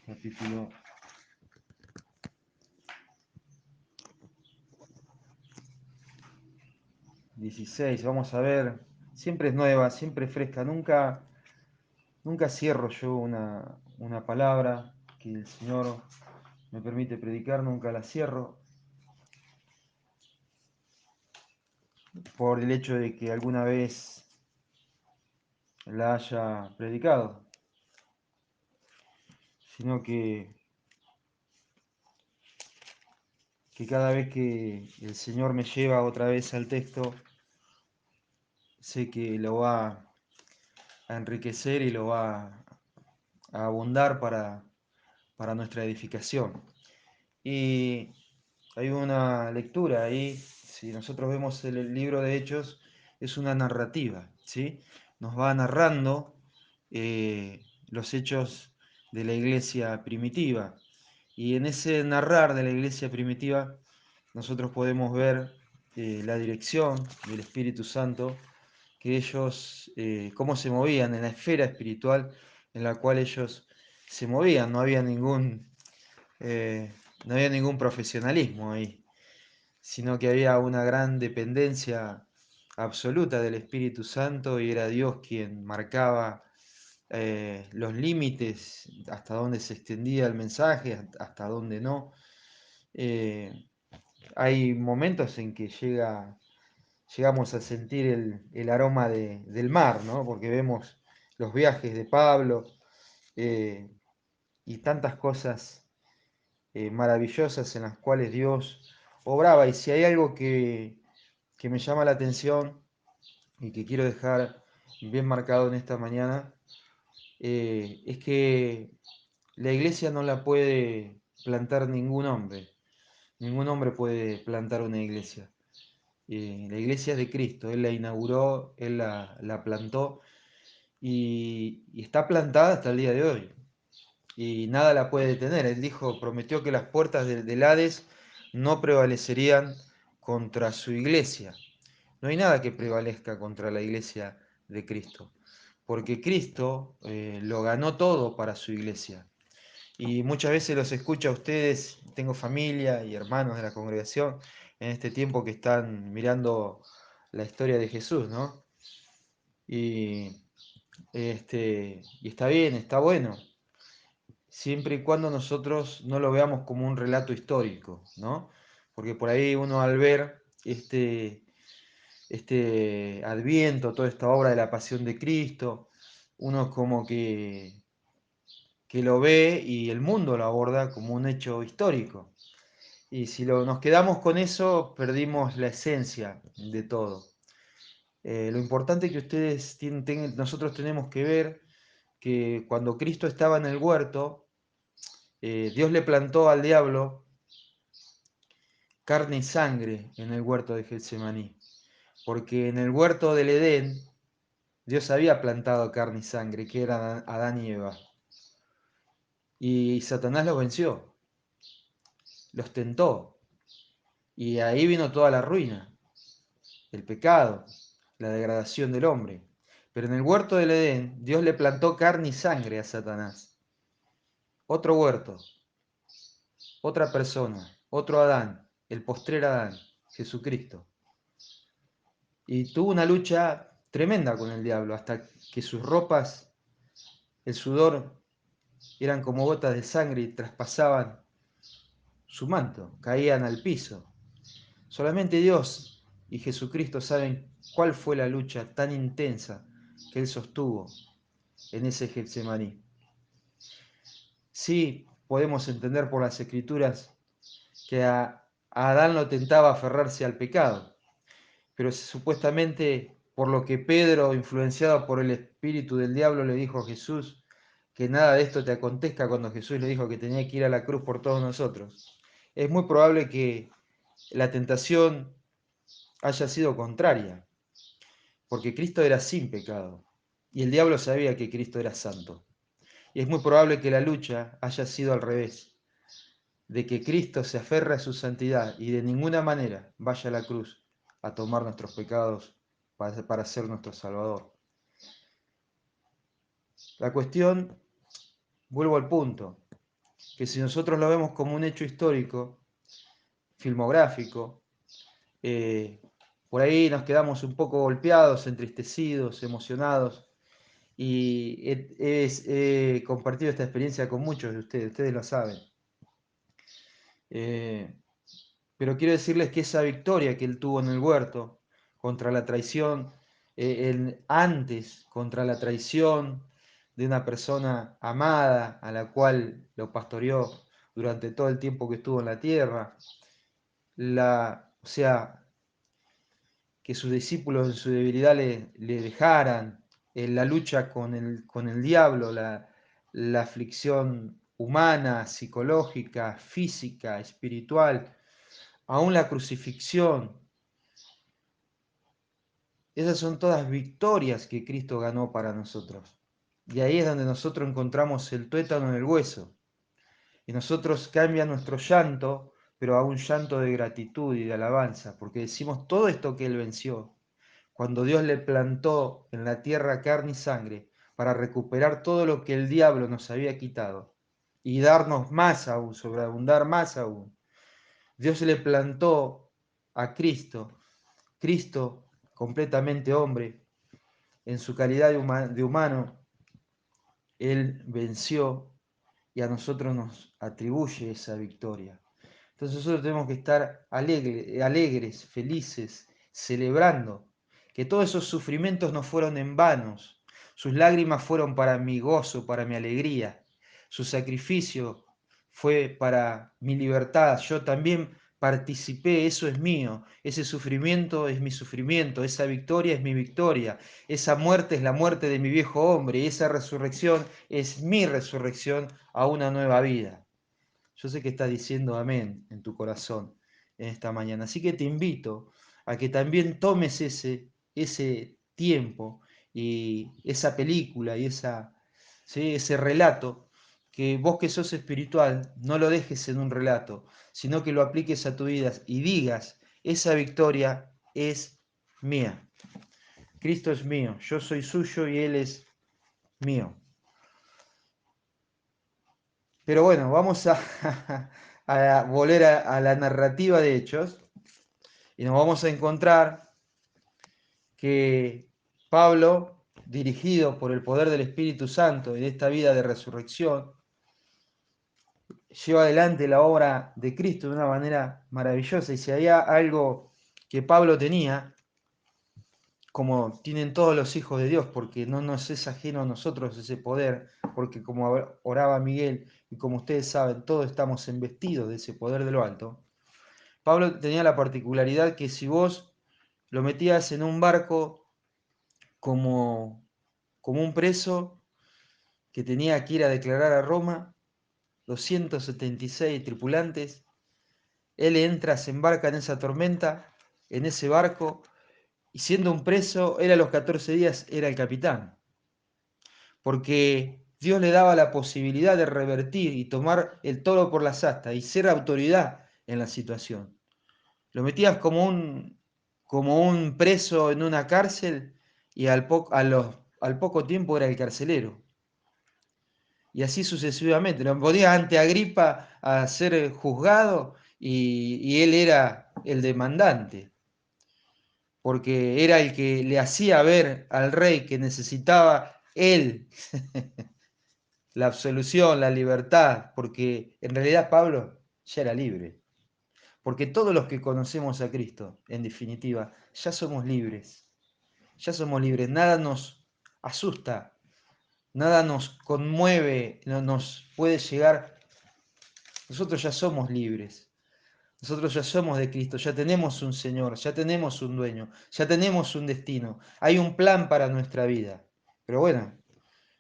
capítulo 16. Vamos a ver, siempre es nueva, siempre es fresca, nunca cierro yo una palabra que el Señor me permite predicar, nunca la cierro, por el hecho de que alguna vez la haya predicado, sino que cada vez que el Señor me lleva otra vez al texto, sé que lo va a enriquecer y lo va a abundar para nuestra edificación. Y hay una lectura ahí, si nosotros vemos el libro de Hechos, es una narrativa, ¿sí? Nos va narrando los hechos de la iglesia primitiva. Y en ese narrar de la iglesia primitiva, nosotros podemos ver la dirección del Espíritu Santo, que ellos, cómo se movían en la esfera espiritual en la cual ellos se movían. Eh, no había ningún profesionalismo ahí, sino que había una gran dependencia absoluta del Espíritu Santo y era Dios quien marcaba los límites, hasta dónde se extendía el mensaje, hasta dónde no. Eh, Hay momentos en que llegamos a sentir el aroma del mar, ¿no? Porque vemos los viajes de Pablo eh, y tantas cosas maravillosas en las cuales Dios obraba. Y si hay algo que me llama la atención y que quiero dejar bien marcado en esta mañana, es que la iglesia no la puede plantar ningún hombre. Ningún hombre puede plantar una iglesia. La iglesia es de Cristo, Él la inauguró, Él la plantó y está plantada hasta el día de hoy. Y nada la puede detener. Él dijo, prometió que las puertas del Hades no prevalecerían contra su iglesia. No hay nada que prevalezca contra la iglesia de Cristo, porque Cristo lo ganó todo para su iglesia. Y muchas veces los escucho a ustedes, tengo familia y hermanos de la congregación en este tiempo que están mirando la historia de Jesús, ¿no? Y, y está bien, está bueno, siempre y cuando nosotros no lo veamos como un relato histórico, ¿no? Porque por ahí uno al ver este Adviento, toda esta obra de la Pasión de Cristo, uno como que lo ve y el mundo lo aborda como un hecho histórico. Y si nos quedamos con eso, perdimos la esencia de todo. Lo importante que ustedes nosotros tenemos que ver que cuando Cristo estaba en el huerto, Dios le plantó al diablo carne y sangre en el huerto de Getsemaní, porque en el huerto del Edén Dios había plantado carne y sangre, que eran Adán y Eva, y Satanás los venció, los tentó, y ahí vino toda la ruina, el pecado, la degradación del hombre. Pero en el huerto del Edén Dios le plantó carne y sangre a Satanás, otro huerto, otra persona, otro Adán, el postrer Adán, Jesucristo. Y tuvo una lucha tremenda con el diablo, hasta que sus ropas, el sudor, eran como gotas de sangre y traspasaban su manto, caían al piso. Solamente Dios y Jesucristo saben cuál fue la lucha tan intensa que él sostuvo en ese Getsemaní. Sí, podemos entender por las Escrituras que a Adán lo tentaba aferrarse al pecado, pero supuestamente por lo que Pedro, influenciado por el espíritu del diablo, le dijo a Jesús, que nada de esto te acontezca cuando Jesús le dijo que tenía que ir a la cruz por todos nosotros. Es muy probable que la tentación haya sido contraria, porque Cristo era sin pecado y el diablo sabía que Cristo era santo. Y es muy probable que la lucha haya sido al revés, de que Cristo se aferre a su santidad y de ninguna manera vaya a la cruz a tomar nuestros pecados para ser nuestro Salvador. La cuestión, vuelvo al punto, que si nosotros lo vemos como un hecho histórico, filmográfico, eh, por ahí nos quedamos un poco golpeados, entristecidos, emocionados, y he compartido esta experiencia con muchos de ustedes lo saben. Eh, pero quiero decirles que esa victoria que él tuvo en el huerto contra la traición, antes contra la traición de una persona amada a la cual lo pastoreó durante todo el tiempo que estuvo en la tierra, o sea, que sus discípulos en su debilidad le dejaran, la lucha con el diablo, la aflicción humana, psicológica, física, espiritual, aún la crucifixión. Esas son todas victorias que Cristo ganó para nosotros. Y ahí es donde nosotros encontramos el tuétano en el hueso. Y nosotros cambia nuestro llanto, pero a un llanto de gratitud y de alabanza, porque decimos todo esto que Él venció, cuando Dios le plantó en la tierra carne y sangre, para recuperar todo lo que el diablo nos había quitado, y darnos más aún, sobreabundar más aún. Dios le plantó a Cristo, Cristo completamente hombre, en su calidad de humano, Él venció y a nosotros nos atribuye esa victoria. Entonces nosotros tenemos que estar alegres, felices, celebrando que todos esos sufrimientos no fueron en vanos, sus lágrimas fueron para mi gozo, para mi alegría, su sacrificio fue para mi libertad, yo también participé, eso es mío, ese sufrimiento es mi sufrimiento, esa victoria es mi victoria, esa muerte es la muerte de mi viejo hombre, y esa resurrección es mi resurrección a una nueva vida. Yo sé que estás diciendo amén en tu corazón en esta mañana. Así que te invito a que también tomes ese tiempo y esa película y ¿sí? ese relato, que vos que sos espiritual no lo dejes en un relato, sino que lo apliques a tu vida y digas, esa victoria es mía. Cristo es mío, yo soy suyo y Él es mío. Pero bueno, vamos a volver a la narrativa de Hechos y nos vamos a encontrar que Pablo, dirigido por el poder del Espíritu Santo en esta vida de resurrección, lleva adelante la obra de Cristo de una manera maravillosa. Y si había algo que Pablo tenía, como tienen todos los hijos de Dios, porque no nos es ajeno a nosotros ese poder, porque como oraba Miguel y como ustedes saben, todos estamos embestidos de ese poder de lo alto. Pablo tenía la particularidad que si vos lo metías en un barco como un preso que tenía que ir a declarar a Roma, 276 tripulantes, él entra, se embarca en esa tormenta, en ese barco, y siendo un preso, él a los 14 días era el capitán, porque Dios le daba la posibilidad de revertir y tomar el toro por las astas y ser autoridad en la situación. Lo metías como un preso en una cárcel y al poco tiempo era el carcelero. Y así sucesivamente. Lo ponía ante Agripa a ser juzgado y él era el demandante, porque era el que le hacía ver al rey que necesitaba él la absolución, la libertad, porque en realidad Pablo ya era libre. Porque todos los que conocemos a Cristo, en definitiva, ya somos libres. Ya somos libres. Nada nos asusta, nada nos conmueve, no nos puede llegar. Nosotros ya somos libres. Nosotros ya somos de Cristo, ya tenemos un Señor, ya tenemos un dueño, ya tenemos un destino. Hay un plan para nuestra vida. Pero bueno,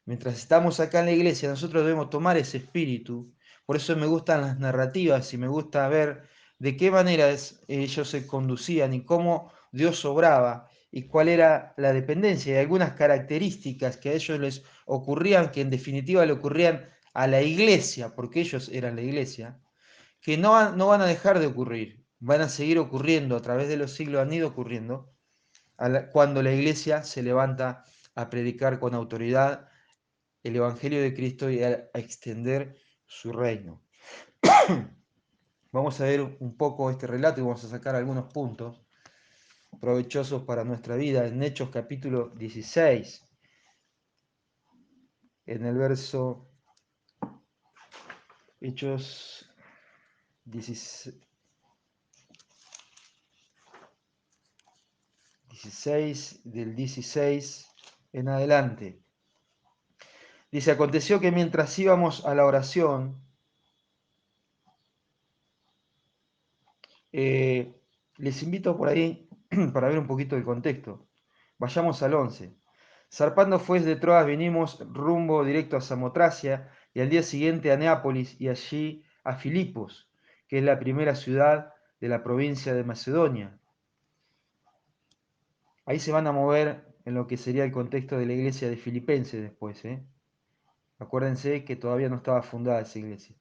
mientras estamos acá en la iglesia, nosotros debemos tomar ese espíritu. Por eso me gustan las narrativas y me gusta ver de qué manera ellos se conducían y cómo Dios obraba y cuál era la dependencia y algunas características que a ellos les ocurrían, que en definitiva le ocurrían a la iglesia, porque ellos eran la iglesia, que no van a dejar de ocurrir, van a seguir ocurriendo, a través de los siglos han ido ocurriendo, cuando la iglesia se levanta a predicar con autoridad el Evangelio de Cristo y a extender su reino. Vamos a ver un poco este relato y vamos a sacar algunos puntos provechosos para nuestra vida en Hechos capítulo 16, en el verso Hechos 16 del 16 en adelante. Dice, aconteció que mientras íbamos a la oración, les invito por ahí para ver un poquito el contexto. Vayamos al 11. Zarpando pues de Troas vinimos rumbo directo a Samotracia y al día siguiente a Neápolis y allí a Filipos, que es la primera ciudad de la provincia de Macedonia. Ahí se van a mover en lo que sería el contexto de la iglesia de Filipenses después. Acuérdense que todavía no estaba fundada esa iglesia.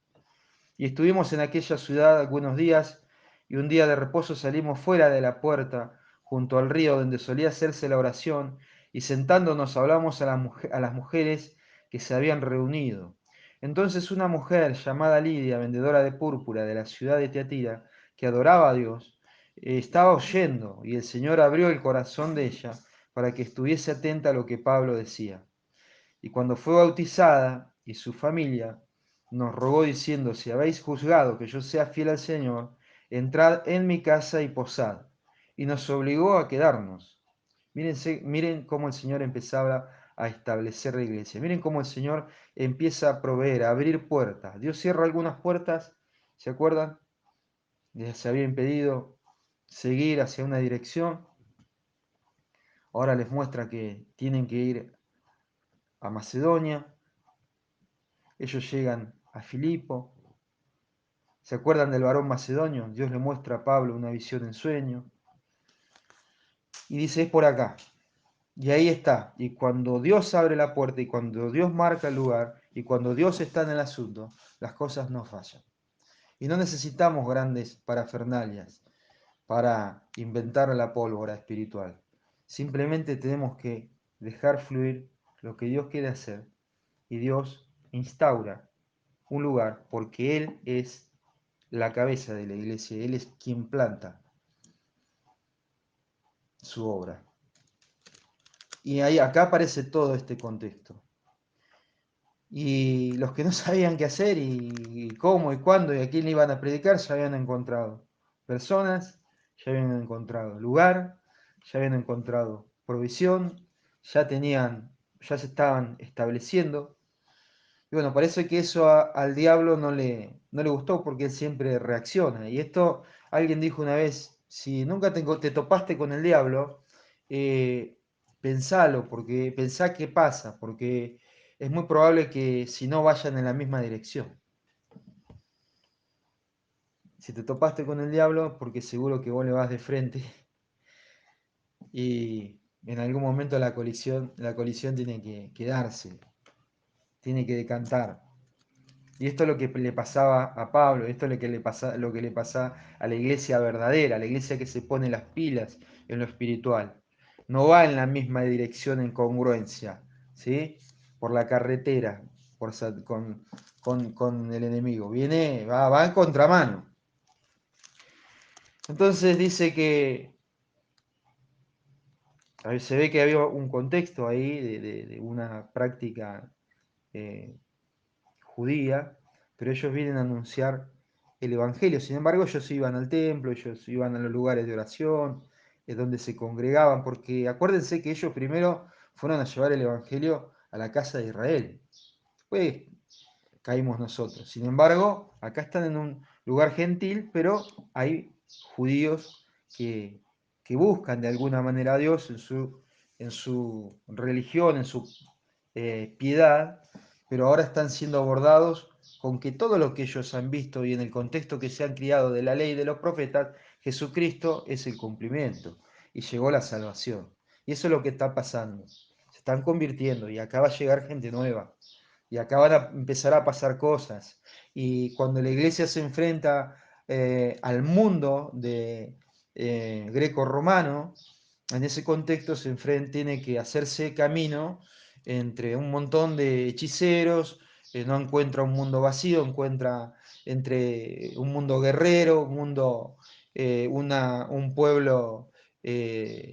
Y estuvimos en aquella ciudad algunos días, y un día de reposo salimos fuera de la puerta, junto al río donde solía hacerse la oración, y sentándonos hablamos a las mujeres que se habían reunido. Entonces una mujer llamada Lidia, vendedora de púrpura de la ciudad de Tiatira, que adoraba a Dios, estaba oyendo, y el Señor abrió el corazón de ella para que estuviese atenta a lo que Pablo decía. Y cuando fue bautizada y su familia nos rogó diciendo, si habéis juzgado que yo sea fiel al Señor, entrad en mi casa y posad. Y nos obligó a quedarnos. Miren cómo el Señor empezaba a establecer la iglesia. Miren cómo el Señor empieza a proveer, a abrir puertas. Dios cierra algunas puertas, ¿se acuerdan? Les había impedido seguir hacia una dirección. Ahora les muestra que tienen que ir a Macedonia. Ellos llegan a Filipo. ¿Se acuerdan del varón macedonio? Dios le muestra a Pablo una visión en sueño. Y dice, es por acá. Y ahí está. Y cuando Dios abre la puerta y cuando Dios marca el lugar y cuando Dios está en el asunto, las cosas no fallan. Y no necesitamos grandes parafernalias para inventar la pólvora espiritual. Simplemente tenemos que dejar fluir lo que Dios quiere hacer y Dios instaura un lugar porque Él es la cabeza de la iglesia, Él es quien planta su obra. Y ahí, acá aparece todo este contexto. Y los que no sabían qué hacer y cómo y cuándo y a quién le iban a predicar, ya habían encontrado personas, ya habían encontrado lugar, ya habían encontrado provisión, ya se estaban estableciendo. Y bueno, parece que eso al diablo no le gustó porque él siempre reacciona. Y esto, alguien dijo una vez, si nunca te topaste con el diablo, pensalo, porque pensá qué pasa, porque es muy probable que si no vayan en la misma dirección. Si te topaste con el diablo, porque seguro que vos le vas de frente y en algún momento la colisión tiene que darse, tiene que decantar. Y esto es lo que le pasaba a Pablo, esto es lo que le pasa a la iglesia verdadera, a la iglesia que se pone las pilas en lo espiritual. No va en la misma dirección en congruencia, ¿sí? Por la carretera, con el enemigo. Va en contramano. Entonces dice que a ver, se ve que había un contexto ahí de una práctica eh, judía, pero ellos vienen a anunciar el Evangelio. Sin embargo, ellos iban al templo, ellos iban a los lugares de oración, es donde se congregaban, porque acuérdense que ellos primero fueron a llevar el Evangelio a la casa de Israel. Después caímos nosotros. Sin embargo, acá están en un lugar gentil, pero hay judíos que buscan de alguna manera a Dios en su religión, en su piedad, pero ahora están siendo abordados con que todo lo que ellos han visto y en el contexto que se han criado de la ley y de los profetas, Jesucristo es el cumplimiento y llegó la salvación. Y eso es lo que está pasando. Se están convirtiendo y acá va a llegar gente nueva y acá van a empezar a pasar cosas. Y cuando la iglesia se enfrenta al mundo de greco-romano, en ese contexto tiene que hacerse camino entre un montón de hechiceros, no encuentra un mundo vacío, encuentra entre un mundo guerrero, un mundo, un pueblo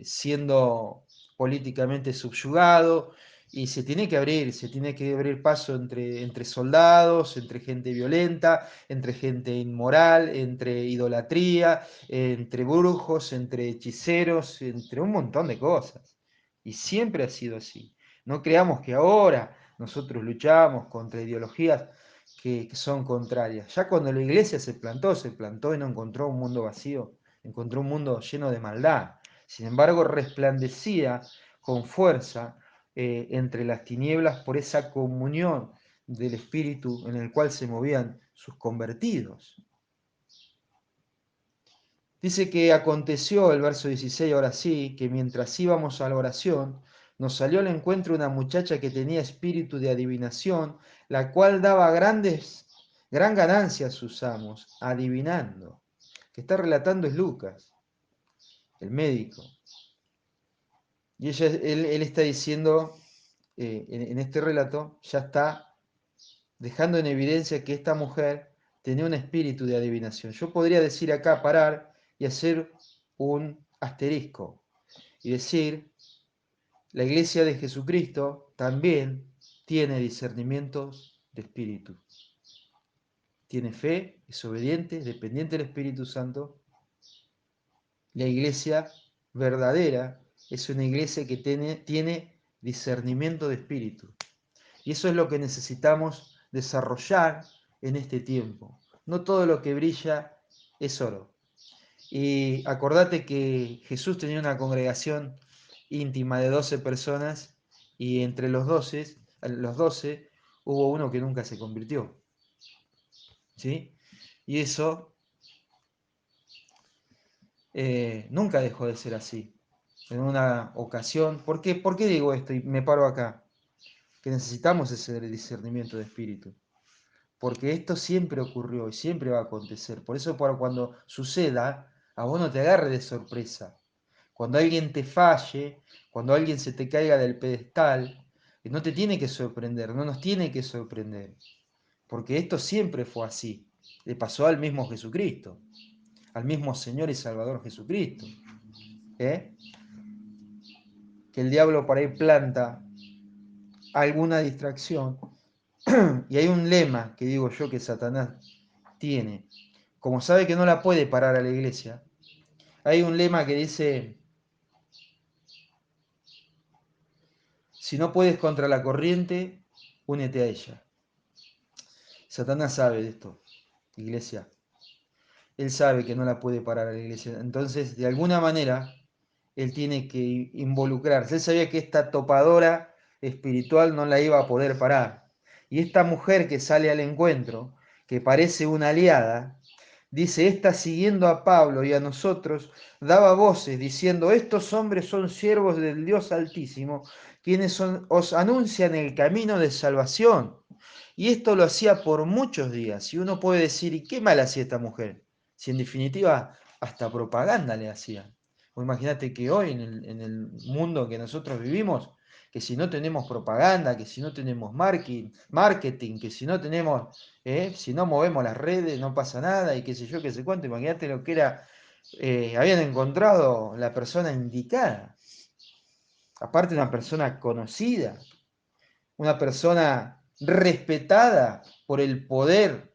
siendo políticamente subyugado, y se tiene que abrir paso entre soldados, entre gente violenta, entre gente inmoral, entre idolatría, entre brujos, entre hechiceros, entre un montón de cosas. Y siempre ha sido así. No creamos que ahora nosotros luchamos contra ideologías que son contrarias. Ya cuando la iglesia se plantó y no encontró un mundo vacío, encontró un mundo lleno de maldad. Sin embargo, resplandecía con fuerza entre las tinieblas por esa comunión del Espíritu en el cual se movían sus convertidos. Dice que aconteció, el verso 16, ahora sí, que mientras íbamos a la oración, nos salió al encuentro una muchacha que tenía espíritu de adivinación, la cual daba gran ganancia a sus amos, adivinando. Que está relatando es Lucas, el médico. Y él está diciendo, en este relato, ya está dejando en evidencia que esta mujer tenía un espíritu de adivinación. Yo podría decir acá, parar y hacer un asterisco y decir, la iglesia de Jesucristo también tiene discernimientos de espíritu. Tiene fe, es obediente, es dependiente del Espíritu Santo. La iglesia verdadera es una iglesia que tiene discernimiento de espíritu. Y eso es lo que necesitamos desarrollar en este tiempo. No todo lo que brilla es oro. Y acordate que Jesús tenía una congregación íntima de 12 personas y entre los 12 hubo uno que nunca se convirtió. ¿Sí? Y eso nunca dejó de ser así. En una ocasión, ¿por qué digo esto? Y me paro acá. Que necesitamos ese discernimiento de espíritu. Porque esto siempre ocurrió y siempre va a acontecer. Por eso cuando suceda, a vos no te agarre de sorpresa. Cuando alguien te falle, cuando alguien se te caiga del pedestal, no te tiene que sorprender, no nos tiene que sorprender. Porque esto siempre fue así. Le pasó al mismo Jesucristo, al mismo Señor y Salvador Jesucristo. ¿Eh? Que el diablo por ahí planta alguna distracción. Y hay un lema que digo yo que Satanás tiene. Como sabe que no la puede parar a la iglesia, hay un lema que dice, si no puedes contra la corriente, únete a ella. Satanás sabe de esto, iglesia. Él sabe que no la puede parar a la iglesia. Entonces, de alguna manera, él tiene que involucrarse. Él sabía que esta topadora espiritual no la iba a poder parar. Y esta mujer que sale al encuentro, que parece una aliada, dice, esta siguiendo a Pablo y a nosotros, daba voces diciendo, estos hombres son siervos del Dios Altísimo, quienes os anuncian el camino de salvación. Y esto lo hacía por muchos días. Y uno puede decir, ¿y qué mal hacía esta mujer? Si en definitiva hasta propaganda le hacía. O imagínate que hoy en el mundo que nosotros vivimos, que si no tenemos propaganda, que si no tenemos marketing, que si no tenemos, si no movemos las redes, no pasa nada, y qué sé yo, qué sé cuánto. Imagínate lo que era, habían encontrado la persona indicada. Aparte una persona conocida, una persona respetada por el poder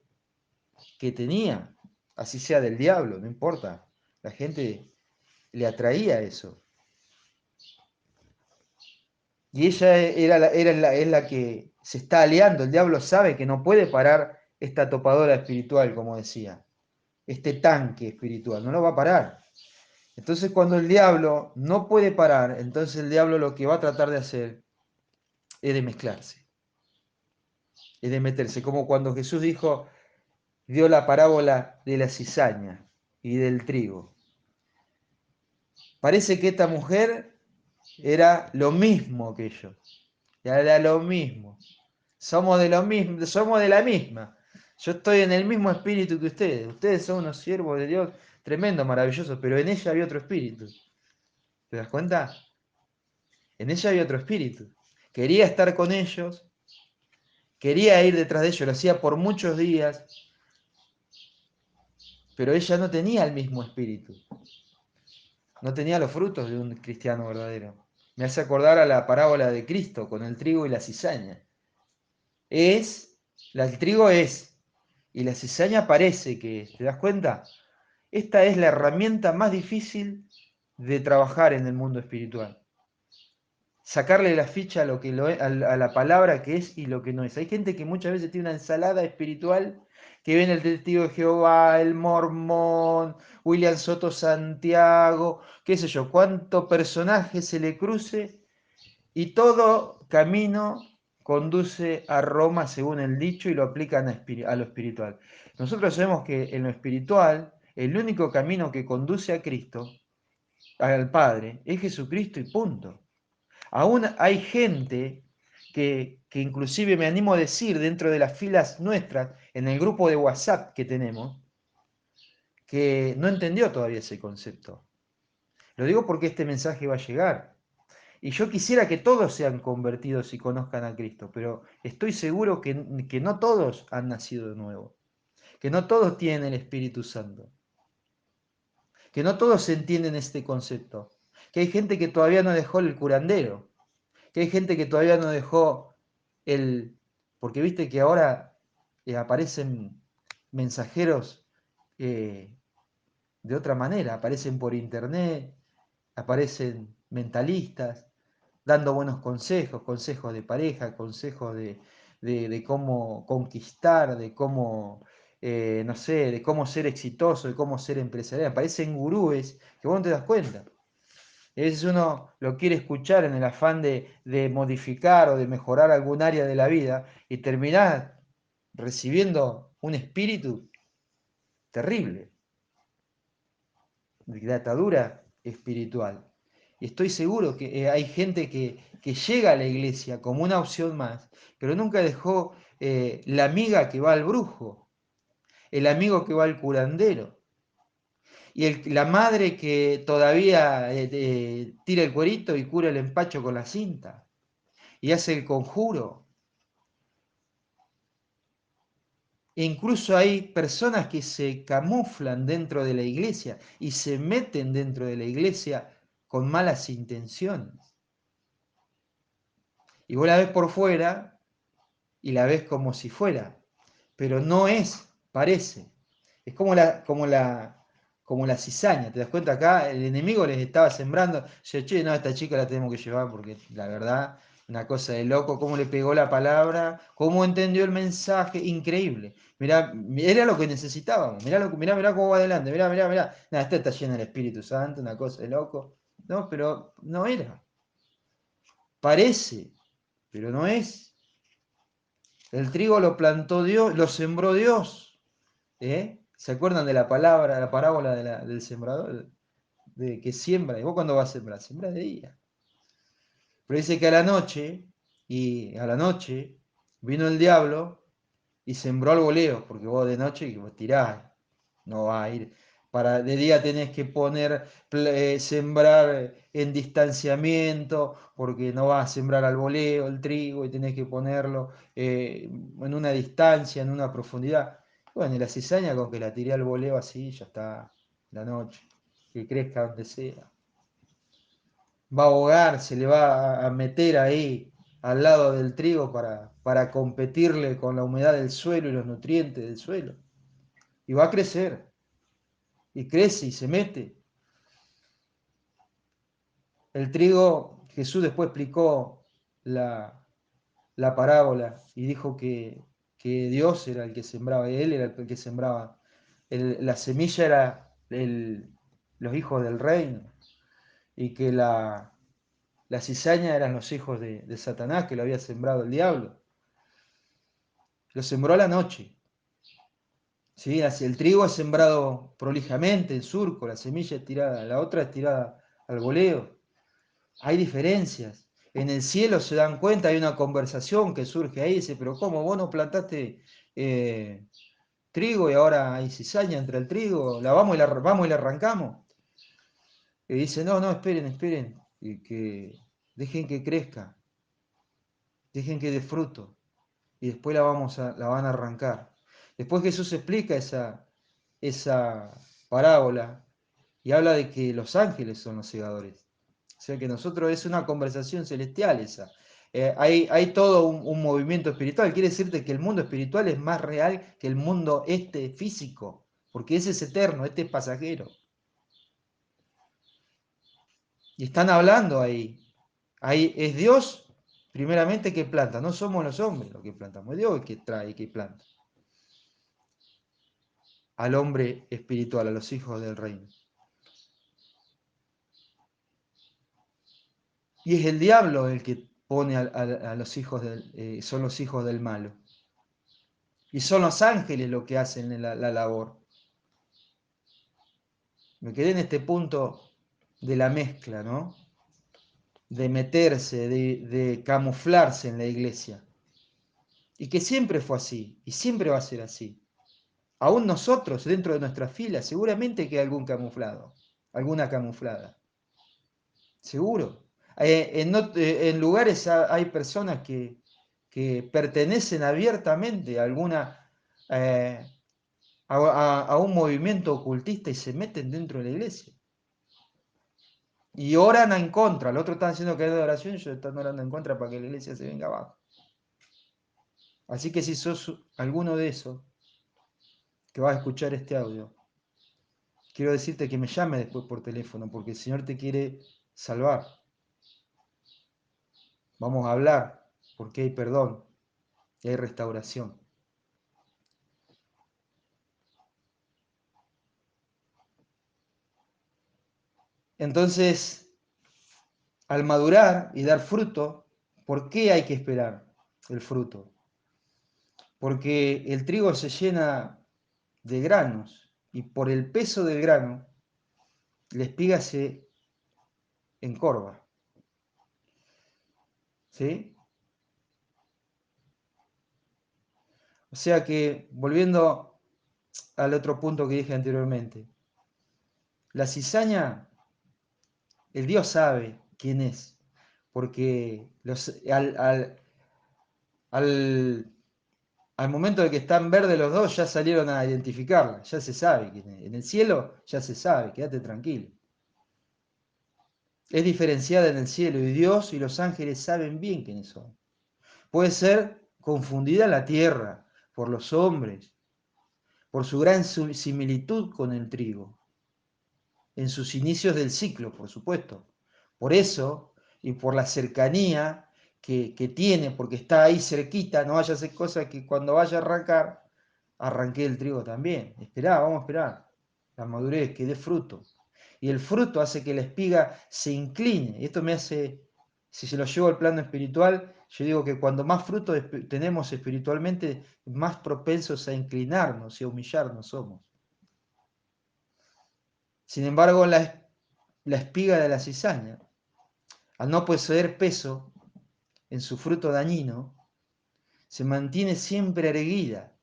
que tenía, así sea del diablo, no importa. La gente le atraía eso. Y ella es la que se está aliando. El diablo sabe que no puede parar esta topadora espiritual, como decía. Este tanque espiritual, no lo va a parar. Entonces cuando el diablo no puede parar, entonces el diablo lo que va a tratar de hacer es de mezclarse, es de meterse. Como cuando Jesús dio la parábola de la cizaña y del trigo. Parece que esta mujer era lo mismo que ellos. Era lo mismo. Somos de lo mismo, somos de la misma. Yo estoy en el mismo espíritu que ustedes. Ustedes son unos siervos de Dios tremendo, maravilloso, pero en ella había otro espíritu. ¿Te das cuenta? En ella había otro espíritu. Quería estar con ellos, quería ir detrás de ellos, lo hacía por muchos días, pero ella no tenía el mismo espíritu, no tenía los frutos de un cristiano verdadero. Me hace acordar a la parábola de Cristo con el trigo y la cizaña. El trigo es, y la cizaña parece que es, ¿te das cuenta? Esta es la herramienta más difícil de trabajar en el mundo espiritual. Sacarle la ficha a, lo que a la palabra que es y lo que no es. Hay gente que muchas veces tiene una ensalada espiritual que viene el testigo de Jehová, el mormón, William Soto Santiago, qué sé yo, cuánto personaje se le cruce y todo camino conduce a Roma según el dicho y lo aplican a lo espiritual. Nosotros sabemos que en lo espiritual el único camino que conduce a Cristo, al Padre, es Jesucristo y punto. Aún hay gente que inclusive me animo a decir dentro de las filas nuestras, en el grupo de WhatsApp que tenemos, que no entendió todavía ese concepto. Lo digo porque este mensaje va a llegar. Y yo quisiera que todos sean convertidos y conozcan a Cristo, pero estoy seguro que no todos han nacido de nuevo, que no todos tienen el Espíritu Santo, que no todos entienden este concepto, que hay gente que todavía no dejó el curandero, que hay gente que todavía no dejó el... Porque viste que ahora aparecen mensajeros de otra manera, aparecen por internet, aparecen mentalistas, dando buenos consejos, consejos de pareja, consejos de cómo conquistar, de cómo, no sé, de cómo ser exitoso, de cómo ser empresarial. Aparecen gurúes que vos no te das cuenta. A veces uno lo quiere escuchar en el afán de modificar o de mejorar algún área de la vida y terminás recibiendo un espíritu terrible, de atadura espiritual. Y estoy seguro que hay gente que llega a la iglesia como una opción más, pero nunca dejó la amiga que va al brujo, el amigo que va al curandero, y la madre que todavía tira el cuerito y cura el empacho con la cinta, y hace el conjuro. E incluso hay personas que se camuflan dentro de la iglesia y se meten dentro de la iglesia con malas intenciones. Y vos la ves por fuera y la ves como si fuera, pero no es, parece. Es como la cizaña, ¿te das cuenta? Acá el enemigo les estaba sembrando, dice, che, no, a esta chica la tenemos que llevar porque la verdad, una cosa de loco, cómo le pegó la palabra, cómo entendió el mensaje, increíble. Mirá, era lo que necesitábamos, mirá cómo va adelante, mirá. Nada, esta está llena del Espíritu Santo, una cosa de loco. No, pero no era. Parece, pero no es. El trigo lo plantó Dios, lo sembró Dios. ¿Eh? ¿Se acuerdan de la palabra, la parábola del sembrador? De que siembra. ¿Y vos cuándo vas a sembrar? Siembra de día. Pero dice que a la noche, vino el diablo y sembró al voleo, porque vos de noche vos tirás, no va a ir. De día tenés que poner, sembrar en distanciamiento, porque no vas a sembrar al voleo el trigo y tenés que ponerlo en una distancia, en una profundidad. Bueno, y la cizaña con que la tiré al voleo así, ya está, la noche, que crezca donde sea. Va a ahogar, se le va a meter ahí al lado del trigo para competirle con la humedad del suelo y los nutrientes del suelo. Y va a crecer, y crece y se mete. El trigo, Jesús después explicó la parábola y dijo que Dios era el que sembraba, Él era el que sembraba. La semilla era los hijos del reino y que la cizaña eran los hijos de Satanás, que lo había sembrado el diablo. Lo sembró a la noche. ¿Sí? El trigo es sembrado prolijamente, en surco, la semilla es tirada, la otra es tirada al voleo. Hay diferencias. En el cielo se dan cuenta, hay una conversación que surge ahí, dice, pero ¿cómo vos no plantaste trigo y ahora hay cizaña entre el trigo? Vamos y la arrancamos. Y dice, no, esperen, y que dejen que crezca, dejen que dé fruto. y después la van a arrancar. Después Jesús explica esa parábola y habla de que los ángeles son los segadores. O sea que nosotros es una conversación celestial esa. Hay todo un movimiento espiritual. Quiere decirte que el mundo espiritual es más real que el mundo físico, porque ese es eterno, este es pasajero. Y están hablando ahí. Ahí es Dios, primeramente, que planta. No somos los hombres los que plantamos. Es Dios el que trae y que planta al hombre espiritual, a los hijos del reino. Y es el diablo el que pone a los hijos son los hijos del malo. Y son los ángeles los que hacen la labor. Me quedé en este punto de la mezcla, ¿no? De meterse, de camuflarse en la iglesia. Y que siempre fue así, y siempre va a ser así. Aún nosotros, dentro de nuestras filas, seguramente que hay algún camuflado, alguna camuflada. Seguro. En lugares hay personas que pertenecen abiertamente eh, a un movimiento ocultista y se meten dentro de la iglesia. Y oran en contra. Los otros están haciendo cadena de oración y ellos están orando en contra para que la iglesia se venga abajo. Así que si sos alguno de esos que va a escuchar este audio, quiero decirte que me llame después por teléfono, porque el Señor te quiere salvar. Vamos a hablar, porque hay perdón y hay restauración. Entonces, al madurar y dar fruto, ¿por qué hay que esperar el fruto? Porque el trigo se llena de granos y por el peso del grano, la espiga se encorva. ¿Sí? O sea que, volviendo al otro punto que dije anteriormente, la cizaña, el Dios sabe quién es, porque al, al momento de que están verdes los dos, ya salieron a identificarla, ya se sabe quién es. En el cielo ya se sabe, quédate tranquilo. Es diferenciada en el cielo y Dios y los ángeles saben bien quiénes son. Puede ser confundida en la tierra por los hombres, por su gran similitud con el trigo, en sus inicios del ciclo, por supuesto. Por eso, y por la cercanía que tiene, porque está ahí cerquita, no vaya a hacer cosas que cuando vaya a arrancar, arranqué el trigo también. Esperá, vamos a esperar la madurez, que dé fruto. Y el fruto hace que la espiga se incline. Y esto me hace, si se lo llevo al plano espiritual, yo digo que cuando más fruto tenemos espiritualmente, más propensos a inclinarnos y a humillarnos somos. Sin embargo, la espiga de la cizaña, al no poseer peso en su fruto dañino, se mantiene siempre erguida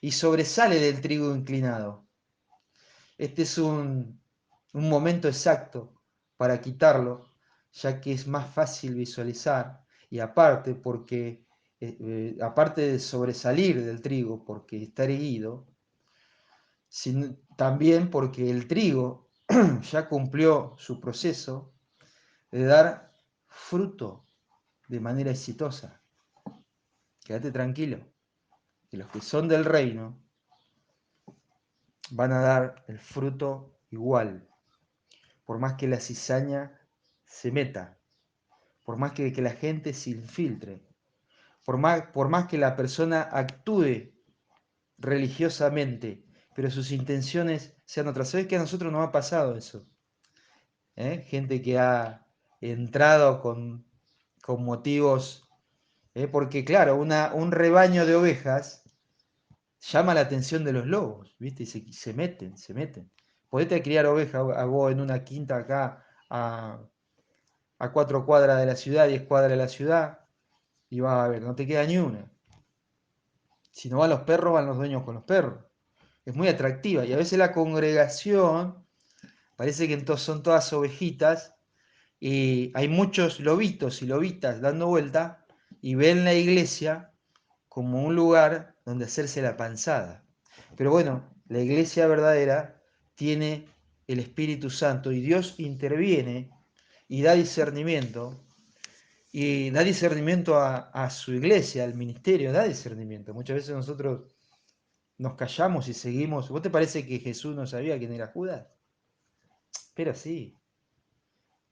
y sobresale del trigo inclinado. Este es un momento exacto para quitarlo, ya que es más fácil visualizar y aparte aparte de sobresalir del trigo porque está erguido, también porque el trigo ya cumplió su proceso de dar fruto de manera exitosa. Quédate tranquilo, que los que son del reino van a dar el fruto igual, por más que la cizaña se meta, por más que la gente se infiltre, por más que la persona actúe religiosamente, pero sus intenciones sean otras. ¿Sabes que a nosotros nos ha pasado eso? Gente que ha entrado con motivos, porque claro, un rebaño de ovejas llama la atención de los lobos, ¿viste? Y se meten, se meten. Podés criar ovejas a vos en una quinta acá a 4 cuadras de la ciudad, 10 cuadras de la ciudad, y vas a ver, no te queda ni una. Si no van los perros, van los dueños con los perros. Es muy atractiva. Y a veces la congregación, parece que entonces son todas ovejitas, y hay muchos lobitos y lobitas dando vuelta, y ven la iglesia como un lugar donde hacerse la panzada. Pero bueno, la iglesia verdadera tiene el Espíritu Santo y Dios interviene y da discernimiento a su iglesia, al ministerio, da discernimiento. Muchas veces nosotros nos callamos y seguimos. ¿Vos te parece que Jesús no sabía quién era Judas? Pero sí,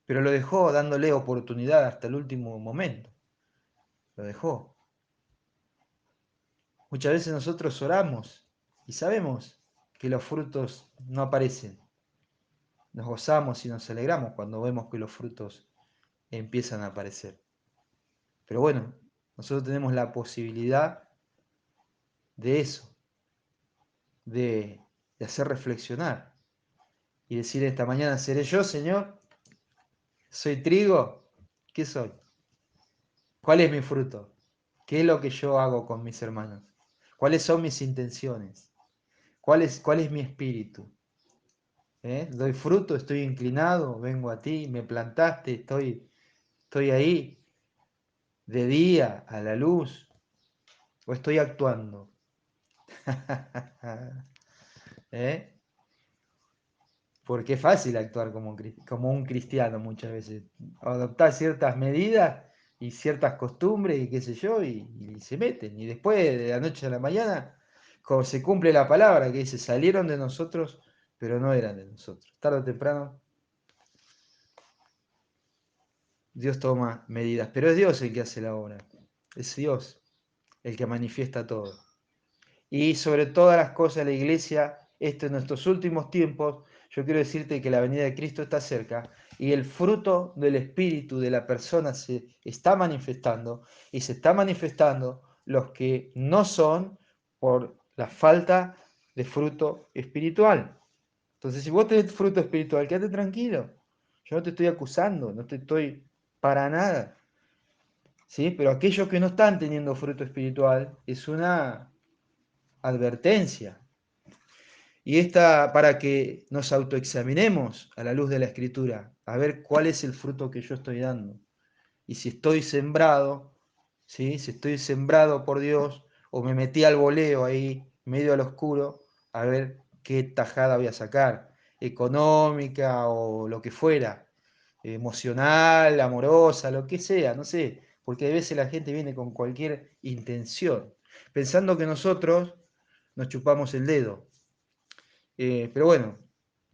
pero lo dejó dándole oportunidad hasta el último momento. Lo dejó. Muchas veces nosotros oramos y sabemos que los frutos no aparecen. Nos gozamos y nos alegramos cuando vemos que los frutos empiezan a aparecer. Pero bueno, nosotros tenemos la posibilidad de eso, de hacer reflexionar y decir esta mañana, ¿seré yo, Señor? ¿Soy trigo? ¿Qué soy? ¿Cuál es mi fruto? ¿Qué es lo que yo hago con mis hermanos? ¿Cuáles son mis intenciones? ¿Cuál es mi espíritu? ¿Doy fruto? ¿Estoy inclinado? ¿Vengo a ti? ¿Me plantaste? ¿Estoy ahí de día, a la luz? ¿O estoy actuando? ¿Eh? Porque es fácil actuar como un cristiano muchas veces. Adoptar ciertas medidas y ciertas costumbres y qué sé yo, y se meten. Y después, de la noche a la mañana, como se cumple la palabra que dice, salieron de nosotros, pero no eran de nosotros. Tarde o temprano, Dios toma medidas. Pero es Dios el que hace la obra. Es Dios el que manifiesta todo. Y sobre todas las cosas, la iglesia, esto en nuestros últimos tiempos, yo quiero decirte que la venida de Cristo está cerca y el fruto del espíritu de la persona se está manifestando y se está manifestando los que no son por la falta de fruto espiritual. Entonces, si vos tenés fruto espiritual, quédate tranquilo. Yo no te estoy acusando, no te estoy para nada. ¿Sí? Pero aquellos que no están teniendo fruto espiritual es una advertencia. Y esta para que nos autoexaminemos a la luz de la Escritura, a ver cuál es el fruto que yo estoy dando. Y si estoy sembrado, ¿sí? Si estoy sembrado por Dios, o me metí al voleo ahí, medio al oscuro, a ver qué tajada voy a sacar, económica o lo que fuera, emocional, amorosa, lo que sea, no sé, porque a veces la gente viene con cualquier intención, pensando que nosotros nos chupamos el dedo. Pero bueno,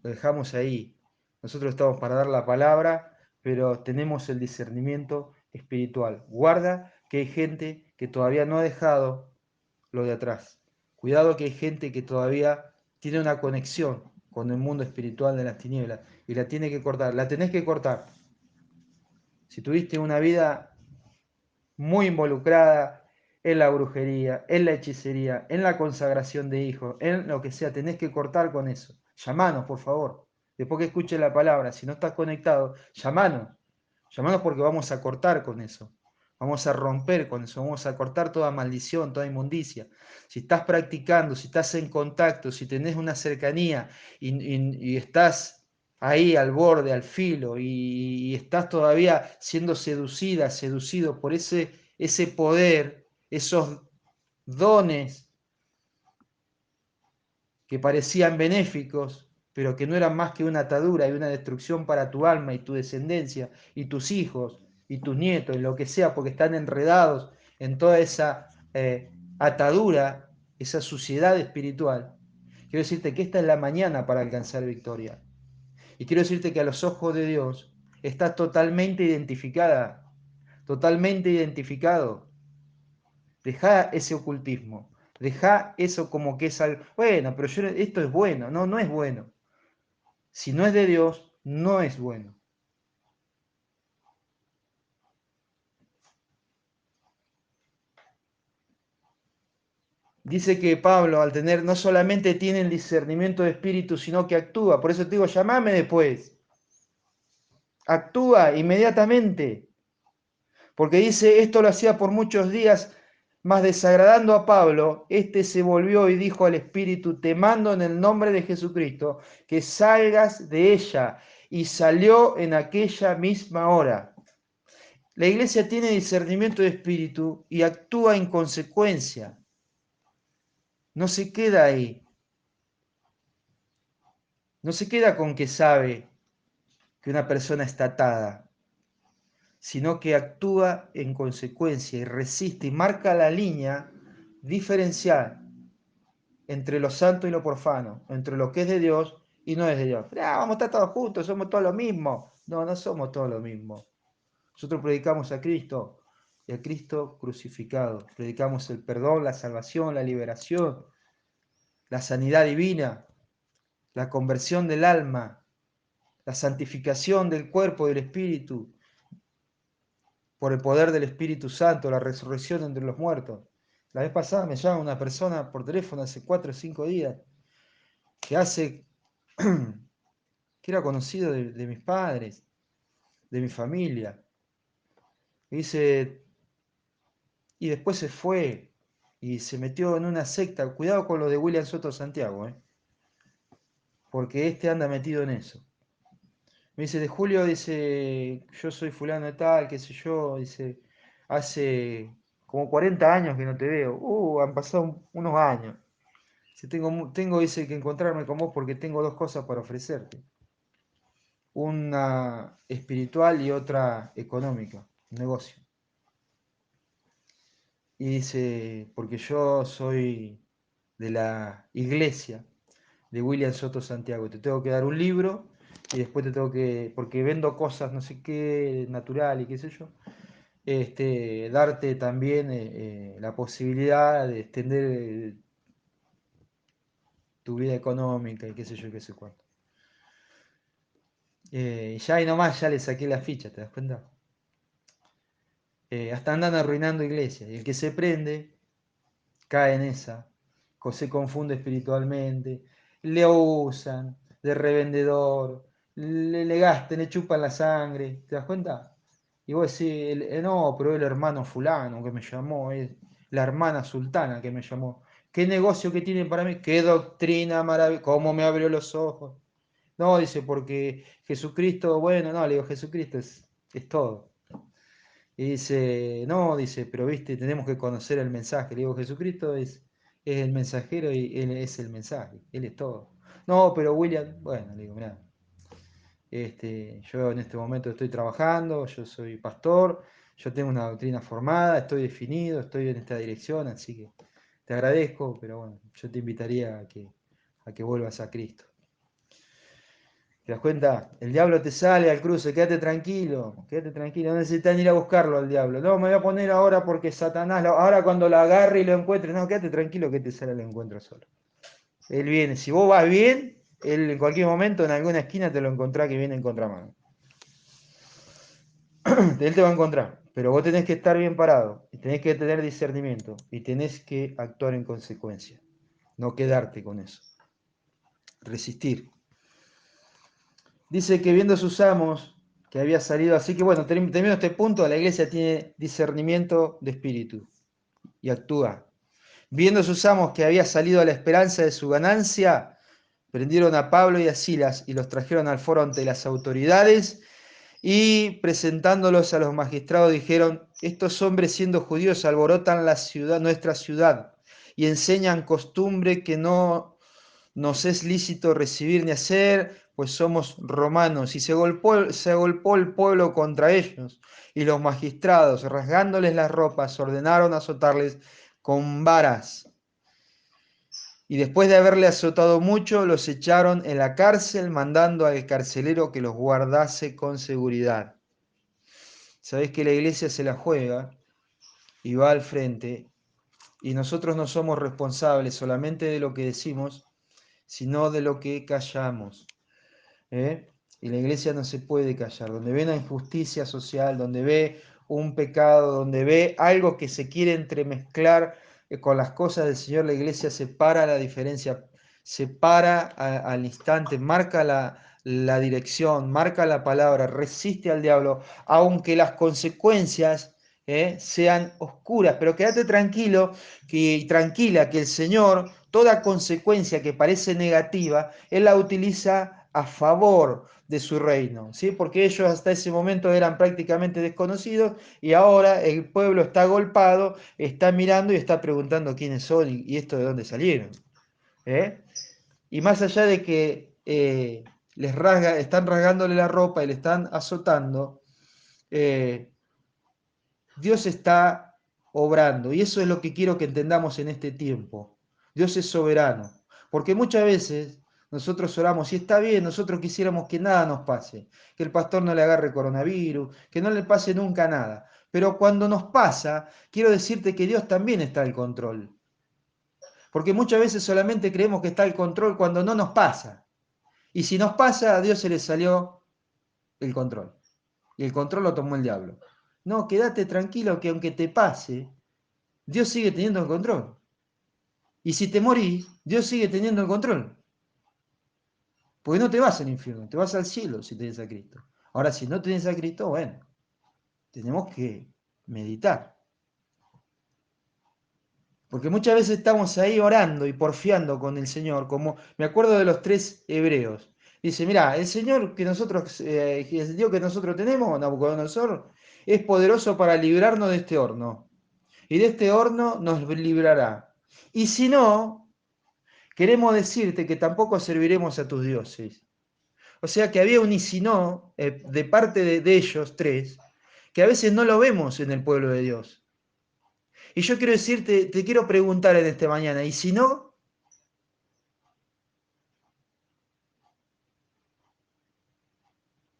lo dejamos ahí. Nosotros estamos para dar la palabra, pero tenemos el discernimiento espiritual. Guarda que hay gente que todavía no ha dejado lo de atrás. Cuidado que hay gente que todavía tiene una conexión con el mundo espiritual de las tinieblas y la tiene que cortar. La tenés que cortar. Si tuviste una vida muy involucrada en la brujería, en la hechicería, en la consagración de hijos, en lo que sea, tenés que cortar con eso. Llamanos, por favor. Después que escuches la palabra, si no estás conectado, llamanos. Llamanos porque vamos a cortar con eso. Vamos a romper con eso, vamos a cortar toda maldición, toda inmundicia. Si estás practicando, si estás en contacto, si tenés una cercanía y estás ahí al borde, al filo, y estás todavía siendo seducida, seducido por ese poder, esos dones que parecían benéficos, pero que no eran más que una atadura y una destrucción para tu alma y tu descendencia y tus hijos y tus nietos, y lo que sea, porque están enredados en toda esa atadura, esa suciedad espiritual. Quiero decirte que esta es la mañana para alcanzar victoria. Y quiero decirte que a los ojos de Dios estás totalmente identificada, totalmente identificado. Deja ese ocultismo, deja eso como que es algo, bueno, pero esto es bueno. No, no es bueno. Si no es de Dios, no es bueno. Dice que Pablo, al tener, no solamente tiene el discernimiento de espíritu, sino que actúa. Por eso te digo, llamame después. Actúa inmediatamente. Porque dice, esto lo hacía por muchos días, mas desagradando a Pablo, este se volvió y dijo al Espíritu, te mando en el nombre de Jesucristo, que salgas de ella. Y salió en aquella misma hora. La iglesia tiene discernimiento de espíritu y actúa en consecuencia. No se queda ahí. No se queda con que sabe que una persona está atada, sino que actúa en consecuencia y resiste y marca la línea diferencial entre lo santo y lo profano, entre lo que es de Dios y no es de Dios. Vamos a estar todos juntos, somos todos lo mismo. No, no somos todos lo mismo. Nosotros predicamos a Cristo y a Cristo crucificado. Predicamos el perdón, la salvación, la liberación, la sanidad divina, la conversión del alma, la santificación del cuerpo y del espíritu, por el poder del Espíritu Santo, la resurrección entre los muertos. La vez pasada me llama una persona por teléfono hace 4 o 5 días que era conocido de mis padres, de mi familia. Y dice, y después se fue y se metió en una secta. Cuidado con lo de William Soto Santiago, porque este anda metido en eso. Me dice, de Julio, dice, yo soy fulano de tal, qué sé yo, dice, hace como 40 años que no te veo. Han pasado unos años. Dice, dice, que encontrarme con vos porque tengo dos cosas para ofrecerte. Una espiritual y otra económica, un negocio. Y dice, porque yo soy de la iglesia de William Soto Santiago, te tengo que dar un libro y después te tengo que, porque vendo cosas no sé qué, natural y qué sé yo, darte también la posibilidad de extender tu vida económica y qué sé yo, qué sé cuánto. Y ya ahí nomás ya le saqué la ficha, ¿te das cuenta? Hasta andan arruinando iglesias. Y el que se prende, cae en esa, se confunde espiritualmente, le usan de revendedor, le gastan, le chupan la sangre, ¿te das cuenta? Y vos decís, no, pero el hermano fulano que me llamó, es la hermana sultana que me llamó. ¿Qué negocio que tiene para mí? ¿Qué doctrina maravillosa? ¿Cómo me abrió los ojos? No, dice, porque Jesucristo, bueno, no, le digo, Jesucristo es todo. Y dice, no, dice, pero viste, tenemos que conocer el mensaje. Le digo, Jesucristo es el mensajero y Él es el mensaje, Él es todo. No, pero William, bueno, le digo, mirá, yo en este momento estoy trabajando, yo soy pastor, yo tengo una doctrina formada, estoy definido, estoy en esta dirección, así que te agradezco, pero bueno, yo te invitaría a que vuelvas a Cristo. ¿Te das cuenta? El diablo te sale al cruce, quédate tranquilo, no necesitas ir a buscarlo al diablo. No, me voy a poner ahora porque Satanás, ahora cuando lo agarre y lo encuentre, no, quédate tranquilo que te sale el encuentro solo. Él viene, si vos vas bien, él en cualquier momento en alguna esquina te lo encontrás que viene en contramano. Él te va a encontrar, pero vos tenés que estar bien parado, y tenés que tener discernimiento, y tenés que actuar en consecuencia, no quedarte con eso. Resistir. Dice que viendo sus amos, que había salido, así que bueno, termino este punto, la iglesia tiene discernimiento de espíritu y actúa. Viendo sus amos que había salido a la esperanza de su ganancia, prendieron a Pablo y a Silas y los trajeron al foro ante las autoridades y presentándolos a los magistrados dijeron, estos hombres siendo judíos alborotan la ciudad, nuestra ciudad y enseñan costumbre que no nos es lícito recibir ni hacer, pues somos romanos. Y se agolpó el pueblo contra ellos, y los magistrados, rasgándoles las ropas, ordenaron azotarles con varas. Y después de haberle azotado mucho, los echaron en la cárcel, mandando al carcelero que los guardase con seguridad. Sabéis que la iglesia se la juega y va al frente, y nosotros no somos responsables solamente de lo que decimos, sino de lo que callamos. Y la iglesia no se puede callar. Donde ve una injusticia social, donde ve un pecado, donde ve algo que se quiere entremezclar con las cosas del Señor, la iglesia separa la diferencia, separa al instante, marca la dirección, marca la palabra, resiste al diablo, aunque las consecuencias sean oscuras. Pero quédate tranquilo y tranquila que el Señor, toda consecuencia que parece negativa, Él la utiliza a favor de su reino, ¿sí? Porque ellos hasta ese momento eran prácticamente desconocidos y ahora el pueblo está agolpado, está mirando y está preguntando quiénes son y esto de dónde salieron. ¿Eh? Y más allá de que están rasgándole la ropa y le están azotando, eh, Dios está obrando. Y eso es lo que quiero que entendamos en este tiempo. Dios es soberano. Porque muchas veces nosotros oramos y está bien, nosotros quisiéramos que nada nos pase, que el pastor no le agarre coronavirus, que no le pase nunca nada. Pero cuando nos pasa, quiero decirte que Dios también está al control. Porque muchas veces solamente creemos que está al control cuando no nos pasa. Y si nos pasa, a Dios se le salió el control. Y el control lo tomó el diablo. No, quédate tranquilo que aunque te pase, Dios sigue teniendo el control. Y si te morís, Dios sigue teniendo el control. Porque no te vas al infierno, te vas al cielo si tenés a Cristo. Ahora, si no tenés a Cristo, bueno, tenemos que meditar. Porque muchas veces estamos ahí orando y porfiando con el Señor, como me acuerdo de los 3 hebreos. Dice, mira, el Señor que nosotros, el Dios que nosotros tenemos, Nabucodonosor, es poderoso para librarnos de este horno. Y de este horno nos librará. Y si no, queremos decirte que tampoco serviremos a tus dioses. O sea que había un y si no de parte de ellos 3, que a veces no lo vemos en el pueblo de Dios. Y yo quiero decirte, te quiero preguntar en esta mañana, ¿y si no?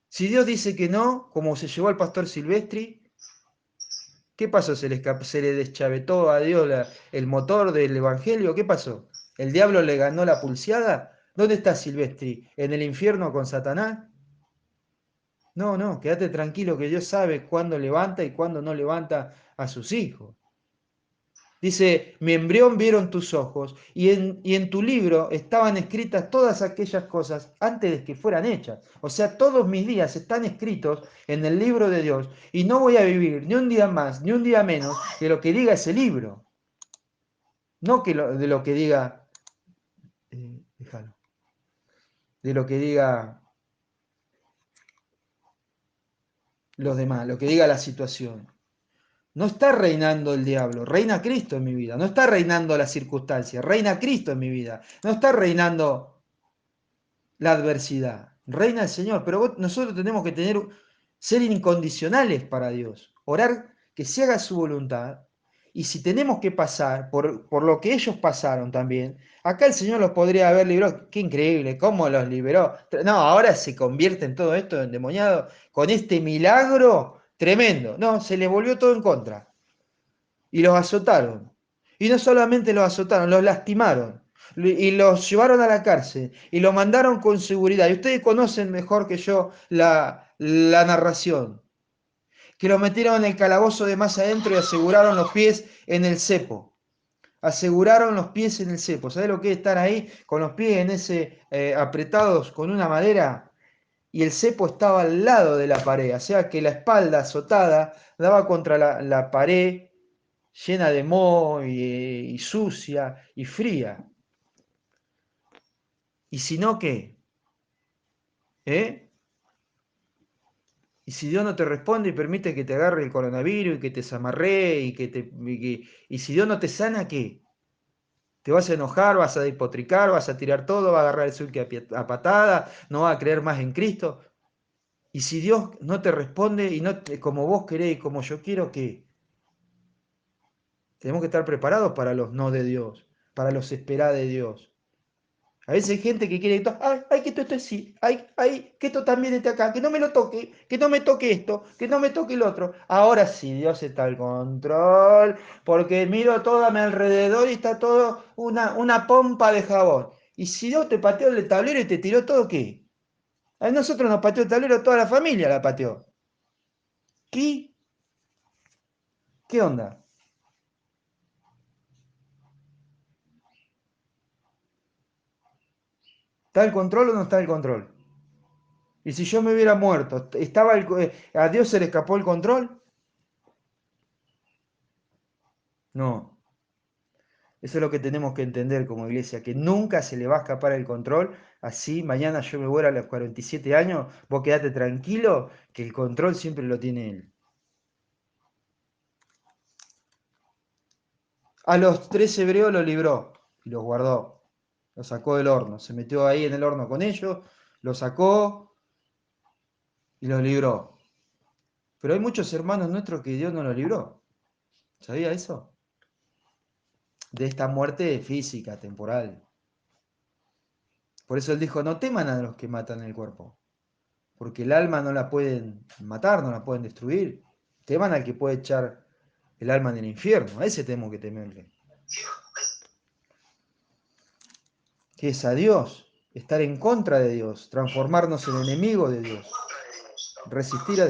Si Dios dice que no, como se llevó al pastor Silvestri, ¿qué pasó? ¿Se le deschavetó a Dios el motor del Evangelio? ¿Qué pasó? ¿El diablo le ganó la pulseada? ¿Dónde está Silvestri? ¿En el infierno con Satanás? No, no, quédate tranquilo que Dios sabe cuándo levanta y cuándo no levanta a sus hijos. Dice, mi embrión vieron tus ojos y en tu libro estaban escritas todas aquellas cosas antes de que fueran hechas. O sea, todos mis días están escritos en el libro de Dios y no voy a vivir ni un día más ni un día menos de lo que diga ese libro. No de lo que diga, déjalo, de lo que diga los demás, lo que diga la situación. No está reinando el diablo, reina Cristo en mi vida. No está reinando la circunstancia, reina Cristo en mi vida. No está reinando la adversidad, reina el Señor. Pero nosotros tenemos que ser incondicionales para Dios, orar que se haga su voluntad. Y si tenemos que pasar por lo que ellos pasaron también, acá el Señor los podría haber librado. Qué increíble, cómo los liberó. No, ahora se convierte en todo esto endemoniado con este milagro tremendo. No, se les volvió todo en contra y los azotaron. Y no solamente los azotaron, los lastimaron. Y los llevaron a la cárcel y lo mandaron con seguridad. Y ustedes conocen mejor que yo la narración. Que lo metieron en el calabozo de más adentro y aseguraron los pies en el cepo. Aseguraron los pies en el cepo. ¿Sabes lo que es estar ahí con los pies en ese apretados con una madera? Y el cepo estaba al lado de la pared. O sea que la espalda azotada daba contra la pared llena de moho y sucia y fría. ¿Y si no qué? ¿Eh? ¿Y si Dios no te responde y permite que te agarre el coronavirus y que te zamarree y si Dios no te sana, qué? ¿Te vas a enojar, vas a despotricar, vas a tirar todo, vas a agarrar el sulque a patada, no vas a creer más en Cristo? ¿Y si Dios no te responde y no como vos querés y como yo quiero, qué? Tenemos que estar preparados para los no de Dios, para los esperá de Dios. A veces hay gente que quiere, ay, ay, que esto esté así, ay, ay, que esto también esté acá, que no me lo toque, que no me toque esto, que no me toque el otro. Ahora sí, Dios está al control, porque miro todo a mi alrededor y está todo una pompa de jabón. Y si Dios te pateó el tablero y te tiró todo, ¿qué? A nosotros nos pateó el tablero, toda la familia la pateó. ¿Qué? ¿Qué onda? ¿Está el control o no está el control? Y si yo me hubiera muerto, ¿a Dios se le escapó el control? No. Eso es lo que tenemos que entender como iglesia, que nunca se le va a escapar el control. Así, mañana yo me muero a los 47 años, vos quedate tranquilo, que el control siempre lo tiene él. A los 3 hebreos los libró y los guardó. Los sacó del horno. Se metió ahí en el horno con ellos, los sacó y los libró. Pero hay muchos hermanos nuestros que Dios no los libró. ¿Sabía eso? De esta muerte física, temporal. Por eso él dijo, no teman a los que matan el cuerpo, porque el alma no la pueden matar, no la pueden destruir. Teman al que puede echar el alma en el infierno. A ese tenemos que temerle. Que es a Dios, estar en contra de Dios, transformarnos en enemigos de Dios. Resistir a...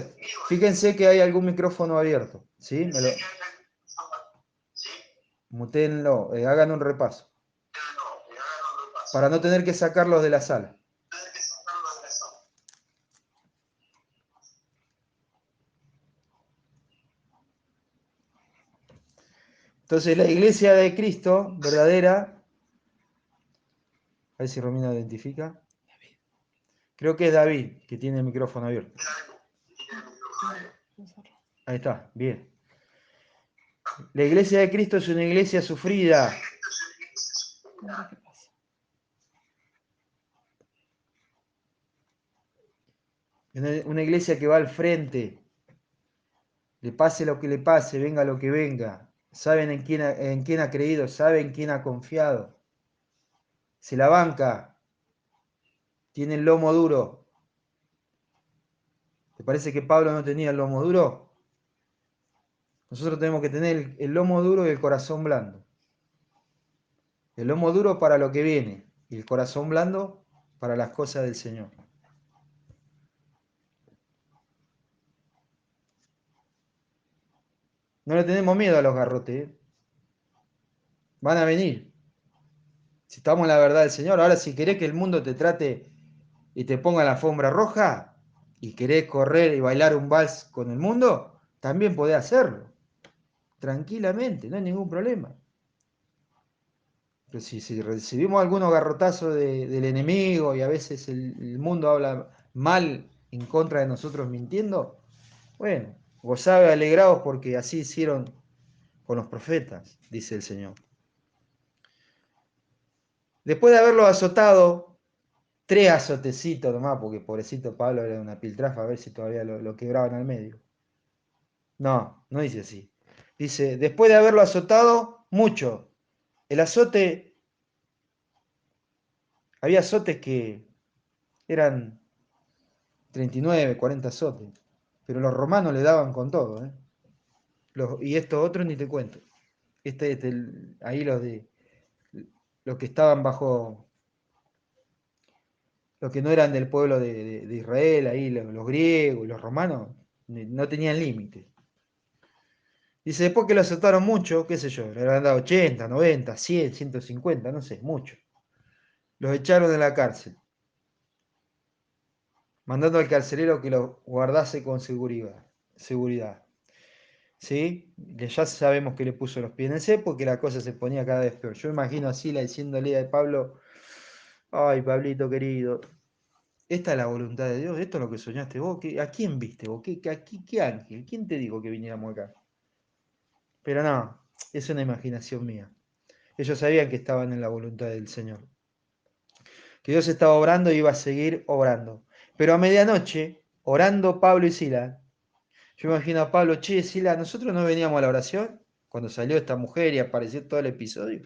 Fíjense que hay algún micrófono abierto, ¿sí? Mutéenlo, hagan un repaso. Para no tener que sacarlos de la sala. Entonces la iglesia de Cristo, verdadera, a ver si Romina lo identifica. Creo que es David, que tiene el micrófono abierto. Ahí está, bien. La iglesia de Cristo es una iglesia sufrida. Una iglesia que va al frente. Le pase lo que le pase, venga lo que venga. Saben en quién ha creído, saben en quién ha confiado. Se la banca. Tiene el lomo duro. ¿Te parece que Pablo no tenía el lomo duro? Nosotros tenemos que tener el lomo duro y el corazón blando. El lomo duro para lo que viene y el corazón blando para las cosas del Señor. No le tenemos miedo a los garrotes, ¿eh? Van a venir. Si estamos en la verdad del Señor. Ahora, si querés que el mundo te trate y te ponga la alfombra roja y querés correr y bailar un vals con el mundo, también podés hacerlo. Tranquilamente, no hay ningún problema. Pero si recibimos algunos garrotazos del enemigo y a veces el mundo habla mal en contra de nosotros mintiendo, bueno, gozad y alegraos porque así hicieron con los profetas, dice el Señor. Después de haberlo azotado, 3 azotecitos nomás, porque pobrecito Pablo era una piltrafa, a ver si todavía lo quebraban al medio. No, no dice así. Dice, después de haberlo azotado, mucho. El azote, había azotes que eran 39, 40 azotes, pero los romanos le daban con todo, ¿eh? Y estos otros ni te cuento. Ahí los que estaban bajo, los que no eran del pueblo de Israel, ahí los griegos y los romanos, no tenían límite. Dice, después que lo azotaron mucho, qué sé yo, le habrán dado 80, 90, 100, 150, no sé, mucho. Los echaron de la cárcel, mandando al carcelero que los guardase con seguridad. ¿Sí? Que ya sabemos que le puso los pies en el cepo, porque la cosa se ponía cada vez peor. Yo imagino a Sila diciéndole a Pablo, ay, Pablito querido, esta es la voluntad de Dios, esto es lo que soñaste vos, ¿a quién viste vos? ¿Qué ángel? ¿Quién te dijo que viniéramos acá? Pero no, es una imaginación mía. Ellos sabían que estaban en la voluntad del Señor, que Dios estaba obrando y iba a seguir obrando. Pero a medianoche, orando Pablo y Sila, yo me imagino a Pablo, che, Sila, nosotros no veníamos a la oración cuando salió esta mujer y apareció todo el episodio.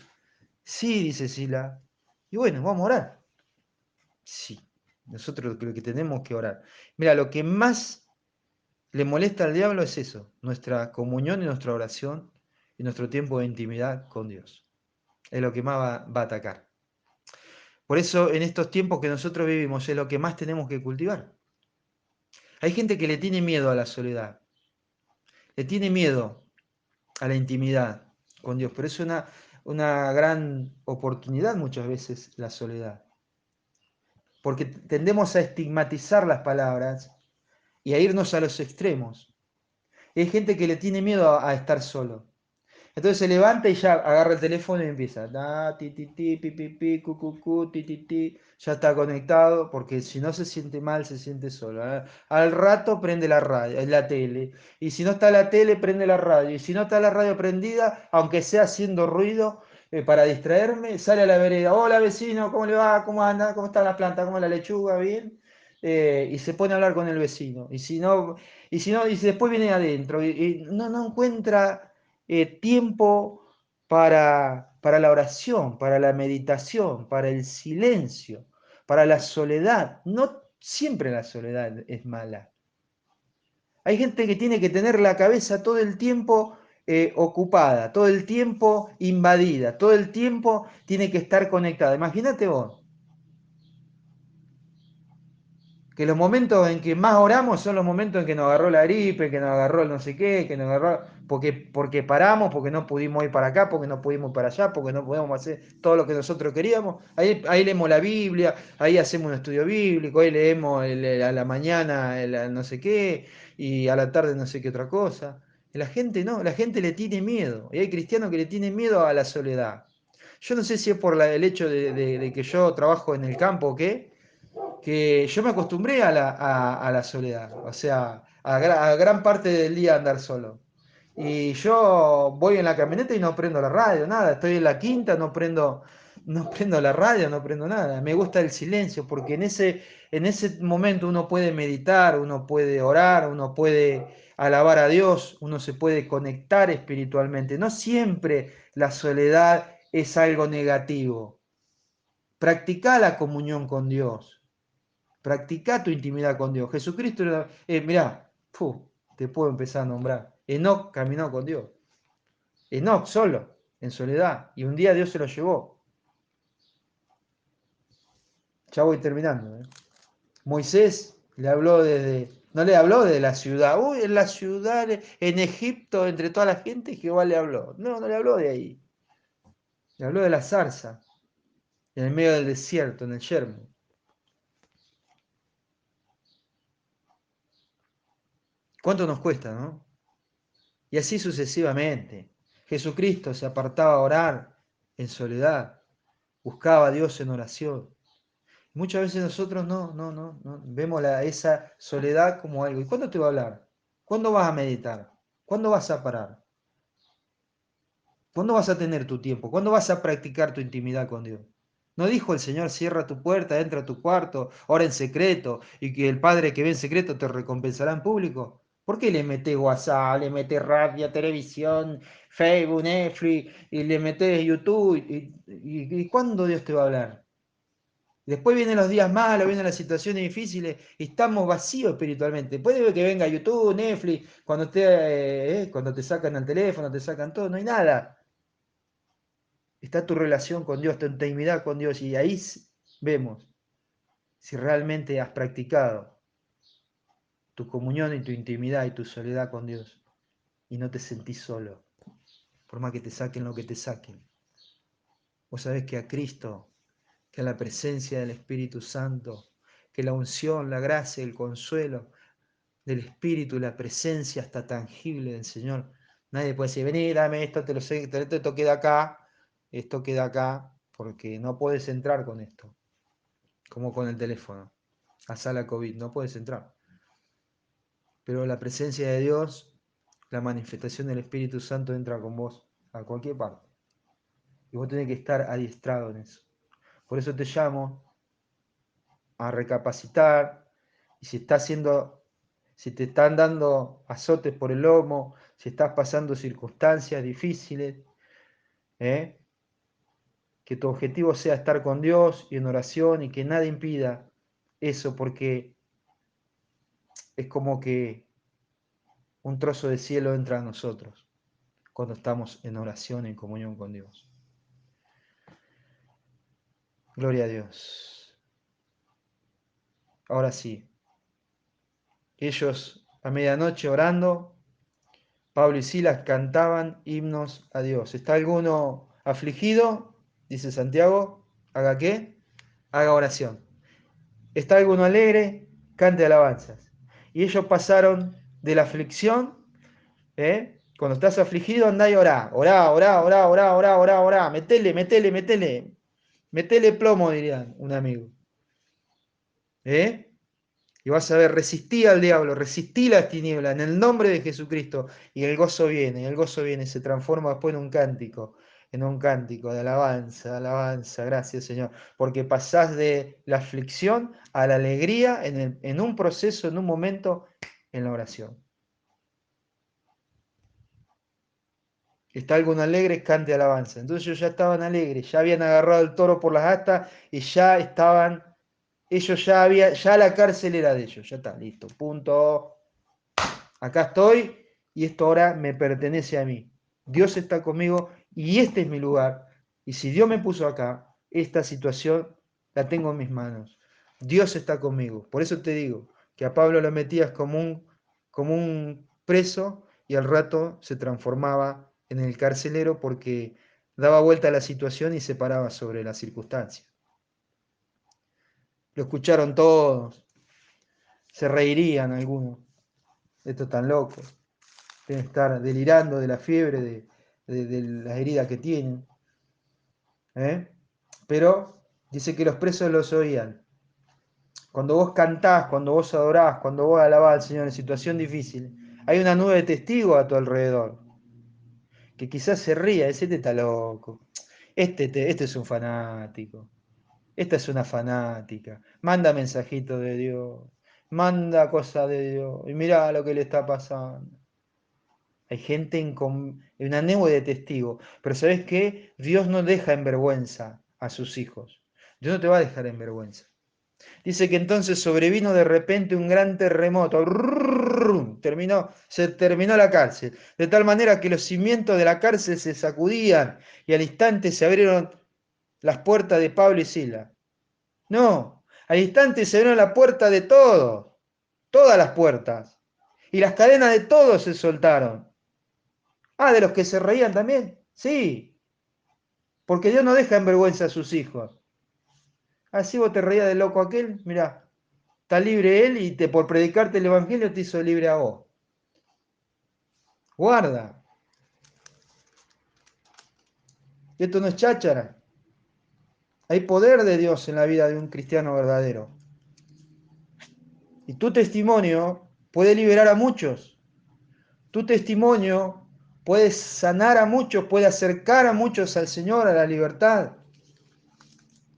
Sí, dice Sila. Y bueno, vamos a orar. Sí, nosotros lo que tenemos que orar. Mira, lo que más le molesta al diablo es eso, nuestra comunión y nuestra oración y nuestro tiempo de intimidad con Dios. Es lo que más va a atacar. Por eso en estos tiempos que nosotros vivimos es lo que más tenemos que cultivar. Hay gente que le tiene miedo a la soledad, le tiene miedo a la intimidad con Dios, pero es una gran oportunidad muchas veces la soledad, porque tendemos a estigmatizar las palabras y a irnos a los extremos. Hay gente que le tiene miedo a estar solo. Entonces se levanta y ya agarra el teléfono y empieza. Ta, ti, ti, ti, pi, pi, pi, cu, cu, cu, ti, ti, ti. Ya está conectado porque si no se siente mal, se siente solo. Al rato prende la radio, la tele. Y si no está la tele, prende la radio. Y si no está la radio prendida, aunque sea haciendo ruido, para distraerme, sale a la vereda. Hola vecino, ¿cómo le va? ¿Cómo anda? ¿Cómo está la planta? ¿Cómo la lechuga? ¿Bien? Y se pone a hablar con el vecino. Y si después viene adentro y no encuentra tiempo para la oración, para la meditación, para el silencio, para la soledad. No siempre la soledad es mala. Hay gente que tiene que tener la cabeza todo el tiempo ocupada, todo el tiempo invadida, todo el tiempo tiene que estar conectada. Imagínate vos, que los momentos en que más oramos son los momentos en que nos agarró la gripe, que nos agarró el no sé qué, que nos agarró, porque paramos, porque no pudimos ir para acá, porque no pudimos ir para allá, porque no podemos hacer todo lo que nosotros queríamos. Ahí leemos la Biblia, ahí hacemos un estudio bíblico, ahí leemos a la mañana el no sé qué, y a la tarde no sé qué otra cosa. Y la gente no, la gente le tiene miedo, y hay cristianos que le tienen miedo a la soledad. Yo no sé si es por el hecho de que yo trabajo en el campo o qué, que yo me acostumbré a la soledad, o sea, a gran parte del día andar solo. Y yo voy en la camioneta y no prendo la radio, nada, estoy en la quinta, no prendo la radio, no prendo nada. Me gusta el silencio, porque en ese momento uno puede meditar, uno puede orar, uno puede alabar a Dios, uno se puede conectar espiritualmente. No siempre la soledad es algo negativo. Practica la comunión con Dios. Practica tu intimidad con Dios. Jesucristo era, mirá, te puedo empezar a nombrar. Enoc caminó con Dios. Enoc solo, en soledad. Y un día Dios se lo llevó. Ya voy terminando. Moisés le habló no le habló de la ciudad. Uy, en la ciudad, en Egipto, entre toda la gente, Jehová le habló. No le habló de ahí. Le habló de la zarza, en el medio del desierto, en el yermo. ¿Cuánto nos cuesta, no? Y así sucesivamente. Jesucristo se apartaba a orar en soledad, buscaba a Dios en oración. Muchas veces nosotros no vemos esa soledad como algo. ¿Y cuándo te va a hablar? ¿Cuándo vas a meditar? ¿Cuándo vas a parar? ¿Cuándo vas a tener tu tiempo? ¿Cuándo vas a practicar tu intimidad con Dios? ¿No dijo el Señor, cierra tu puerta, entra a tu cuarto, ora en secreto, y que el Padre que ve en secreto te recompensará en público? ¿Por qué le metés WhatsApp, le metés radio, televisión, Facebook, Netflix, y le metés YouTube? ¿Y cuándo Dios te va a hablar? Después vienen los días malos, vienen las situaciones difíciles, y estamos vacíos espiritualmente. Puede que venga YouTube, Netflix, cuando te sacan el teléfono, te sacan todo, no hay nada. Está tu relación con Dios, tu intimidad con Dios, y ahí vemos si realmente has practicado tu comunión y tu intimidad y tu soledad con Dios, y no te sentís solo, por más que te saquen lo que te saquen. Vos sabés que a Cristo, que a la presencia del Espíritu Santo, que la unción, la gracia, el consuelo del Espíritu, la presencia hasta tangible del Señor, nadie puede decir, vení, dame esto, te lo sé, esto queda acá, porque no puedes entrar con esto, como con el teléfono, a sala COVID, no puedes entrar. Pero la presencia de Dios, la manifestación del Espíritu Santo entra con vos a cualquier parte. Y vos tenés que estar adiestrado en eso. Por eso te llamo a recapacitar. Y si te están dando azotes por el lomo, si estás pasando circunstancias difíciles, que tu objetivo sea estar con Dios y en oración y que nada impida eso, porque es como que un trozo de cielo entra a nosotros cuando estamos en oración, en comunión con Dios. Gloria a Dios. Ahora sí, ellos a medianoche orando, Pablo y Silas cantaban himnos a Dios. ¿Está alguno afligido? Dice Santiago. ¿Haga qué? Haga oración. ¿Está alguno alegre? Cante alabanzas. Y ellos pasaron de la aflicción, Cuando estás afligido, andá y orá. Orá, orá, orá, orá, orá, orá, orá. Metele, metele, metele. Metele plomo, dirían un amigo. ¿Eh? Y vas a ver, resistí al diablo, resistí las tinieblas en el nombre de Jesucristo. Y el gozo viene, se transforma después en un cántico de alabanza, alabanza, gracias Señor. Porque pasás de la aflicción a la alegría en un proceso, en un momento, en la oración. Está alguno alegre, cante alabanza. Entonces ellos ya estaban alegres, ya habían agarrado el toro por las astas y ya estaban, ellos ya la cárcel era de ellos, ya está, listo, punto. Acá estoy y esto ahora me pertenece a mí. Dios está conmigo y este es mi lugar. Y si Dios me puso acá, esta situación la tengo en mis manos. Dios está conmigo. Por eso te digo que a Pablo lo metías como un preso y al rato se transformaba en el carcelero porque daba vuelta a la situación y se paraba sobre la circunstancia. Lo escucharon todos, se reirían algunos. Esto es tan loco. Deben estar delirando de la fiebre, de las heridas que tienen. ¿Eh? Pero dice que los presos los oían. Cuando vos cantás, cuando vos adorás, cuando vos alabás al Señor en situación difícil, hay una nube de testigos a tu alrededor, que quizás se ría, ese este está loco, este es un fanático, esta es una fanática, manda mensajito de Dios, manda cosas de Dios, y mirá lo que le está pasando. Hay gente en una nube de testigos. Pero ¿sabes qué? Dios no deja en vergüenza a sus hijos. Dios no te va a dejar en vergüenza. Dice que entonces sobrevino de repente un gran terremoto. Se terminó la cárcel. De tal manera que los cimientos de la cárcel se sacudían y al instante se abrieron las puertas de Pablo y Sila. No, al instante se abrieron la puerta de todos. Todas las puertas. Y las cadenas de todos se soltaron. Ah, de los que se reían también. Sí, porque Dios no deja en vergüenza a sus hijos. Así vos te reías del loco aquel, mirá, está libre él y por predicarte el evangelio te hizo libre a vos. Guarda, esto no es cháchara. Hay poder de Dios en la vida de un cristiano verdadero. Y tu testimonio puede liberar a muchos. Tu testimonio puede sanar a muchos, puede acercar a muchos al Señor, a la libertad.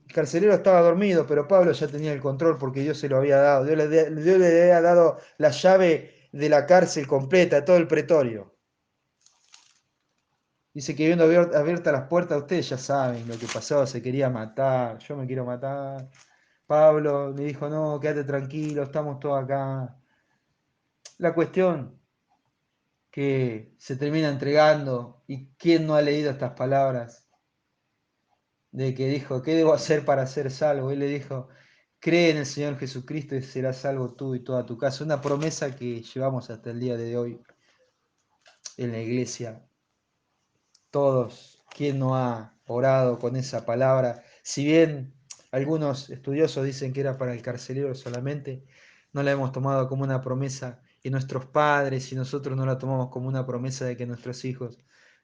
El carcelero estaba dormido, pero Pablo ya tenía el control porque Dios se lo había dado. Dios le había dado la llave de la cárcel completa, todo el pretorio. Dice que viendo abiertas las puertas, ustedes ya saben lo que pasó, se quería matar, yo me quiero matar. Pablo me dijo, no, quédate tranquilo, estamos todos acá. La cuestión que se termina entregando, y quién no ha leído estas palabras, de que dijo, ¿qué debo hacer para ser salvo? Él le dijo, cree en el Señor Jesucristo y serás salvo tú y toda tu casa. Una promesa que llevamos hasta el día de hoy en la iglesia. Todos, ¿quién no ha orado con esa palabra? Si bien algunos estudiosos dicen que era para el carcelero solamente, no la hemos tomado como una promesa y nuestros padres y nosotros no la tomamos como una promesa de que nuestros hijos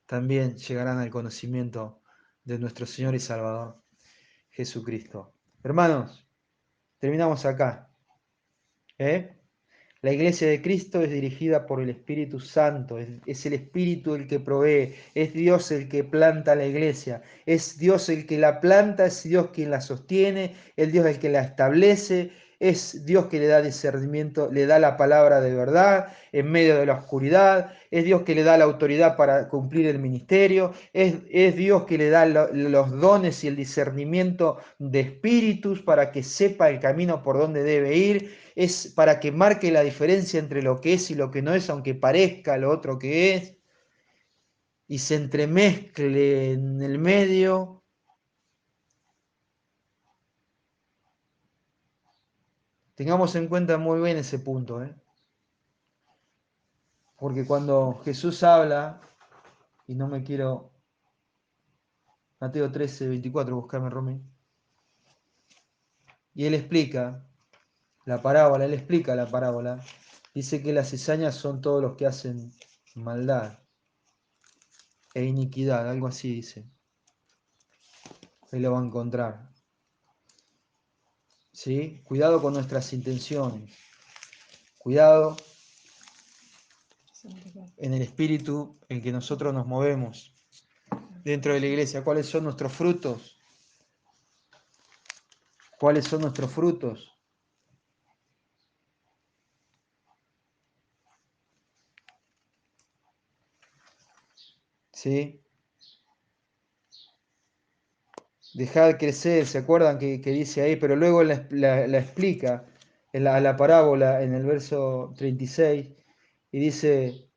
también llegarán al conocimiento de nuestro Señor y Salvador Jesucristo. Hermanos, terminamos acá. ¿Eh? La iglesia de Cristo es dirigida por el Espíritu Santo, es el Espíritu el que provee, es Dios el que planta la iglesia, es Dios el que la planta, es Dios quien la sostiene, es Dios el que la establece, es Dios que le da discernimiento, le da la palabra de verdad en medio de la oscuridad, es Dios que le da la autoridad para cumplir el ministerio, es Dios que le da los dones y el discernimiento de espíritus para que sepa el camino por donde debe ir, es para que marque la diferencia entre lo que es y lo que no es, aunque parezca lo otro que es, y se entremezcle en el medio. Tengamos en cuenta muy bien ese punto, ¿eh? Porque cuando Jesús habla, y no me quiero, Mateo 13, 24, buscame Romy, y él explica él explica la parábola, dice que las cizañas son todos los que hacen maldad. e iniquidad, algo así dice. Ahí lo va a encontrar. ¿Sí? Cuidado con nuestras intenciones. Cuidado en el espíritu en que nosotros nos movemos dentro de la iglesia. ¿Cuáles son nuestros frutos? ¿Cuáles son nuestros frutos? ¿Sí? Dejad crecer, ¿se acuerdan que dice ahí? Pero luego la explica en la parábola en el verso 36 y dice,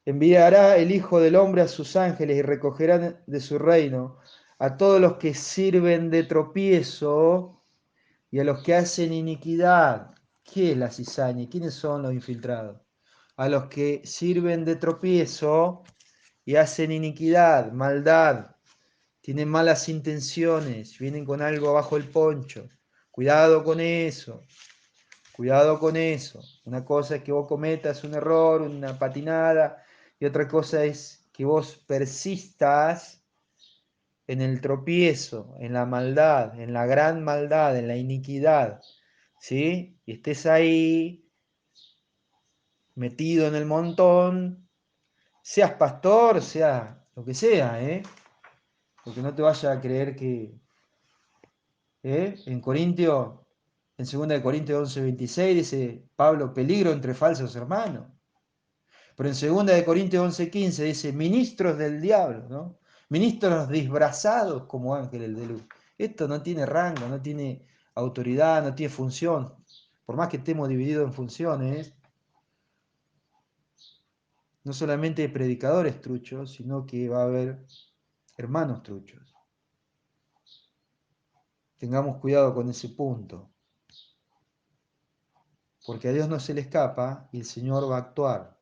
enviará el Hijo del Hombre a sus ángeles y recogerán de su reino a todos los que sirven de tropiezo y a los que hacen iniquidad. ¿Qué es la cizaña? ¿Quiénes son los infiltrados? A los que sirven de tropiezo y hacen iniquidad, maldad, tienen malas intenciones, vienen con algo abajo el poncho. Cuidado con eso, cuidado con eso. Una cosa es que vos cometas un error, una patinada, y otra cosa es que vos persistas en el tropiezo, en la maldad, en la gran maldad, en la iniquidad, ¿sí? Y estés ahí metido en el montón, seas pastor, sea lo que sea, ¿eh? Porque no te vayas a creer que, en Corintios, en 2 Corintios 11:26 dice Pablo, peligro entre falsos hermanos. Pero en 2 Corintios 11:15 dice, ministros del diablo, ¿no? Ministros disfrazados como ángeles de luz. Esto no tiene rango, no tiene autoridad, no tiene función. Por más que estemos divididos en funciones, no solamente hay predicadores truchos, sino que va a haber hermanos truchos. Tengamos cuidado con ese punto, porque a Dios no se le escapa y el Señor va a actuar.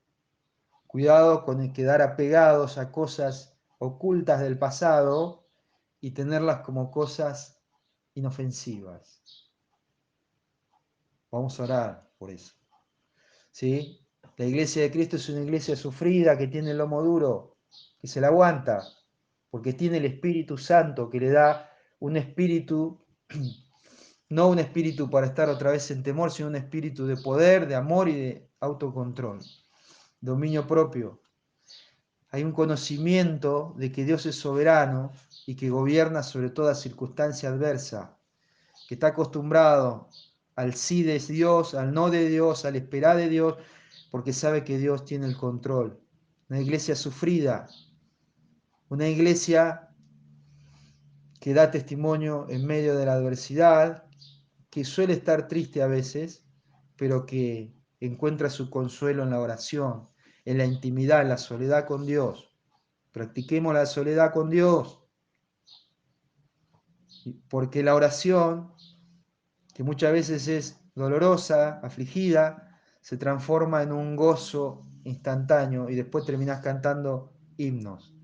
Cuidado con el quedar apegados a cosas ocultas del pasado y tenerlas como cosas inofensivas. Vamos a orar por eso. ¿Sí? La iglesia de Cristo es una iglesia sufrida, que tiene el lomo duro, que se la aguanta, porque tiene el Espíritu Santo que le da un espíritu, no un espíritu para estar otra vez en temor, sino un espíritu de poder, de amor y de autocontrol, dominio propio. Hay un conocimiento de que Dios es soberano y que gobierna sobre toda circunstancia adversa, que está acostumbrado al sí de Dios, al no de Dios, al esperar de Dios, porque sabe que Dios tiene el control. Una iglesia sufrida, una iglesia que da testimonio en medio de la adversidad, que suele estar triste a veces, pero que encuentra su consuelo en la oración, en la intimidad, en la soledad con Dios. Practiquemos la soledad con Dios, porque la oración, que muchas veces es dolorosa, afligida, se transforma en un gozo instantáneo y después terminás cantando himnos.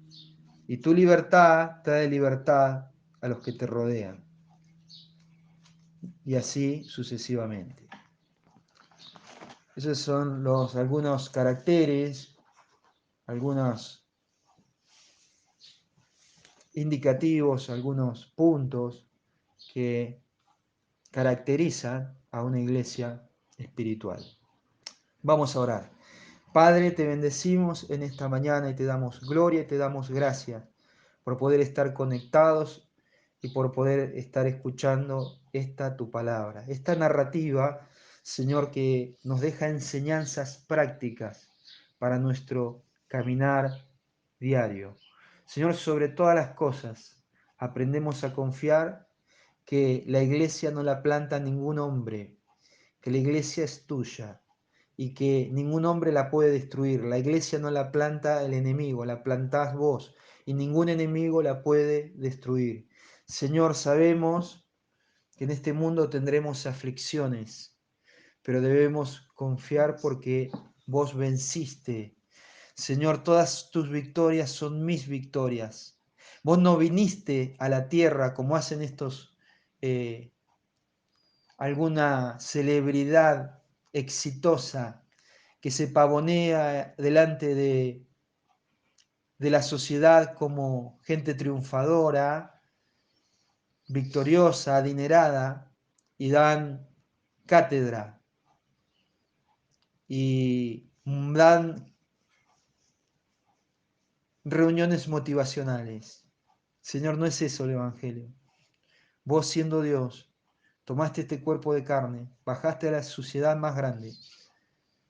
Y tu libertad trae libertad a los que te rodean. Y así sucesivamente. Esos son algunos caracteres, algunos indicativos, algunos puntos que caracterizan a una iglesia espiritual. Vamos a orar. Padre, te bendecimos en esta mañana y te damos gloria y te damos gracias por poder estar conectados y por poder estar escuchando esta tu palabra, esta narrativa, Señor, que nos deja enseñanzas prácticas para nuestro caminar diario. Señor, sobre todas las cosas, aprendemos a confiar que la iglesia no la planta ningún hombre, que la iglesia es tuya y que ningún hombre la puede destruir. La iglesia no la planta el enemigo, la plantás vos y ningún enemigo la puede destruir. Señor, sabemos que en este mundo tendremos aflicciones, pero debemos confiar porque vos venciste. Señor, todas tus victorias son mis victorias. Vos no viniste a la tierra como hacen estos alguna celebridad exitosa que se pavonea delante de de la sociedad como gente triunfadora, victoriosa, adinerada, y dan cátedra y dan reuniones motivacionales. Señor, no es eso el Evangelio. Vos siendo Dios, tomaste este cuerpo de carne, bajaste a la sociedad más grande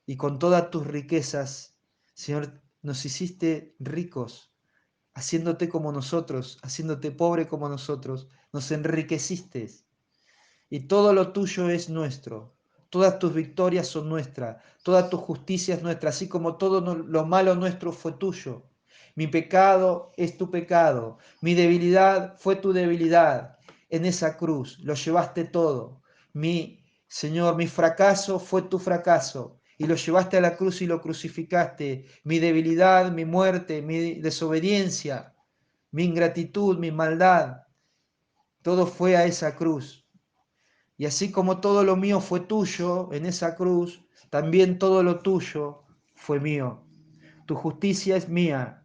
y con todas tus riquezas, Señor, nos hiciste ricos, haciéndote como nosotros, haciéndote pobre como nosotros, nos enriqueciste y todo lo tuyo es nuestro. Todas tus victorias son nuestras, toda tu justicia es nuestra, así como todo lo malo nuestro fue tuyo. Mi pecado es tu pecado, mi debilidad fue tu debilidad. En esa cruz lo llevaste todo. Señor, mi fracaso fue tu fracaso y lo llevaste a la cruz y lo crucificaste. Mi debilidad, mi muerte, mi desobediencia, mi ingratitud, mi maldad, todo fue a esa cruz. Y así como todo lo mío fue tuyo en esa cruz, también todo lo tuyo fue mío. Tu justicia es mía,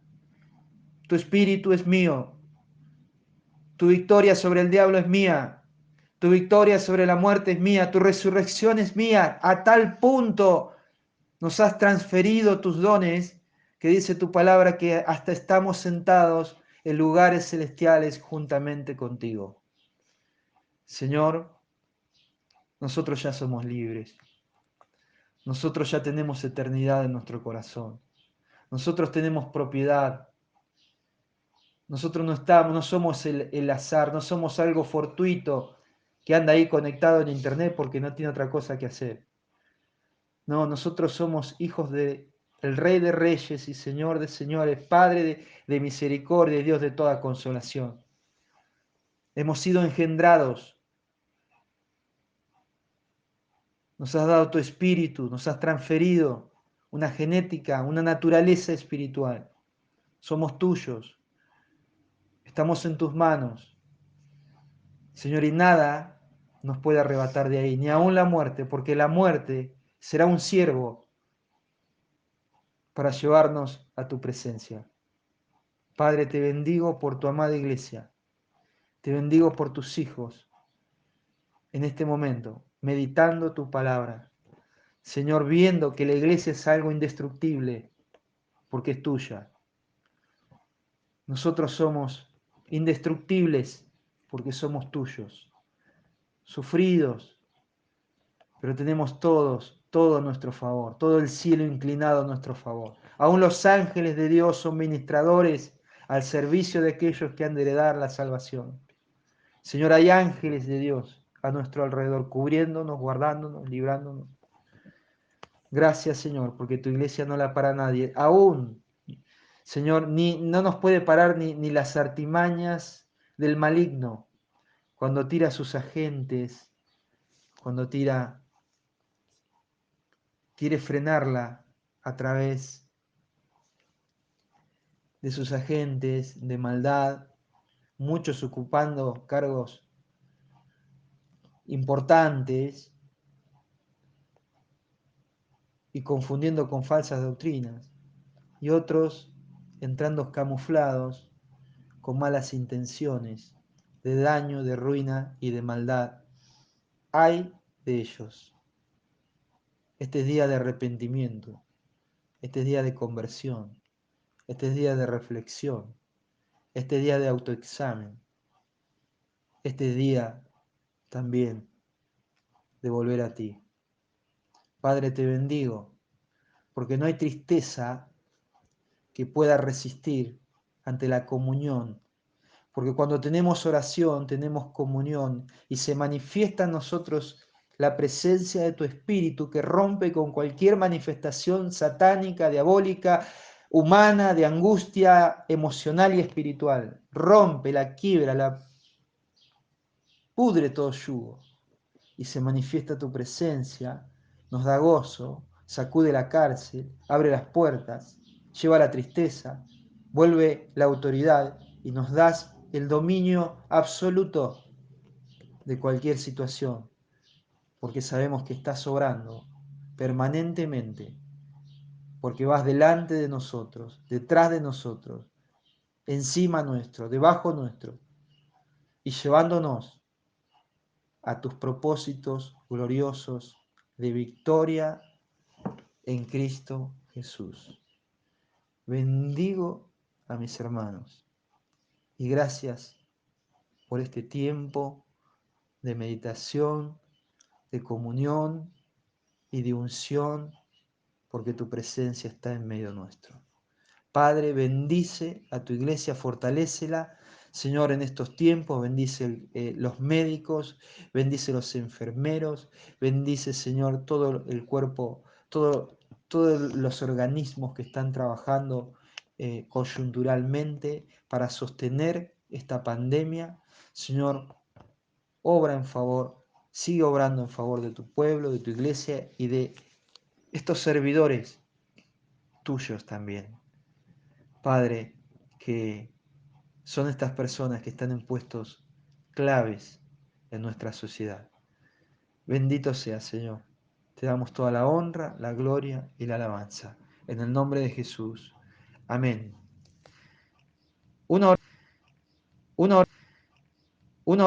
tu espíritu es mío, tu victoria sobre el diablo es mía, tu victoria sobre la muerte es mía, tu resurrección es mía. A tal punto nos has transferido tus dones que dice tu palabra que hasta estamos sentados en lugares celestiales juntamente contigo. Señor, nosotros ya somos libres. Nosotros ya tenemos eternidad en nuestro corazón. Nosotros tenemos propiedad. Nosotros no somos el azar, no somos algo fortuito que anda ahí conectado en internet porque no tiene otra cosa que hacer. No, nosotros somos hijos de el Rey de Reyes y Señor de Señores, Padre de misericordia y Dios de toda consolación. Hemos sido engendrados. Nos has dado tu espíritu, nos has transferido una genética, una naturaleza espiritual. Somos tuyos. Estamos en tus manos, Señor, y nada nos puede arrebatar de ahí, ni aun la muerte, porque la muerte será un siervo para llevarnos a tu presencia. Padre, te bendigo por tu amada iglesia, te bendigo por tus hijos en este momento, meditando tu palabra. Señor, viendo que la iglesia es algo indestructible, porque es tuya. Nosotros somos indestructibles, porque somos tuyos, sufridos, pero tenemos todo a nuestro favor, todo el cielo inclinado a nuestro favor. Aún los ángeles de Dios son ministradores al servicio de aquellos que han de heredar la salvación. Señor, hay ángeles de Dios a nuestro alrededor, cubriéndonos, guardándonos, librándonos. Gracias, Señor, porque tu iglesia no la para nadie. Aún, Señor, no nos puede parar ni las artimañas del maligno cuando tira a sus agentes, cuando quiere frenarla a través de sus agentes de maldad, muchos ocupando cargos importantes y confundiendo con falsas doctrinas, y otros entrando camuflados con malas intenciones de daño, de ruina y de maldad. Ay de ellos. Este es día de arrepentimiento, este es día de conversión, este es día de reflexión, este es día de autoexamen, este es día también de volver a ti. Padre, te bendigo, porque no hay tristeza que pueda resistir ante la comunión, porque cuando tenemos oración, tenemos comunión y se manifiesta en nosotros la presencia de tu Espíritu que rompe con cualquier manifestación satánica, diabólica, humana, de angustia emocional y espiritual. Rompe, la quiebra, la pudre todo yugo y se manifiesta tu presencia, nos da gozo, sacude la cárcel, abre las puertas, lleva la tristeza, vuelve la autoridad y nos das el dominio absoluto de cualquier situación, porque sabemos que estás obrando permanentemente, porque vas delante de nosotros, detrás de nosotros, encima nuestro, debajo nuestro, y llevándonos a tus propósitos gloriosos de victoria en Cristo Jesús. Bendigo a mis hermanos y gracias por este tiempo de meditación, de comunión y de unción, porque tu presencia está en medio nuestro. Padre, bendice a tu iglesia, fortalécela, Señor, en estos tiempos, bendice los médicos, bendice los enfermeros, bendice, Señor, todo el cuerpo, todos los organismos que están trabajando coyunturalmente para sostener esta pandemia. Señor, obra en favor, sigue obrando en favor de tu pueblo, de tu iglesia y de estos servidores tuyos también. Padre, que son estas personas que están en puestos claves en nuestra sociedad. Bendito sea, Señor. Te damos toda la honra, la gloria y la alabanza. En el nombre de Jesús. Amén. Una, or- una, or- una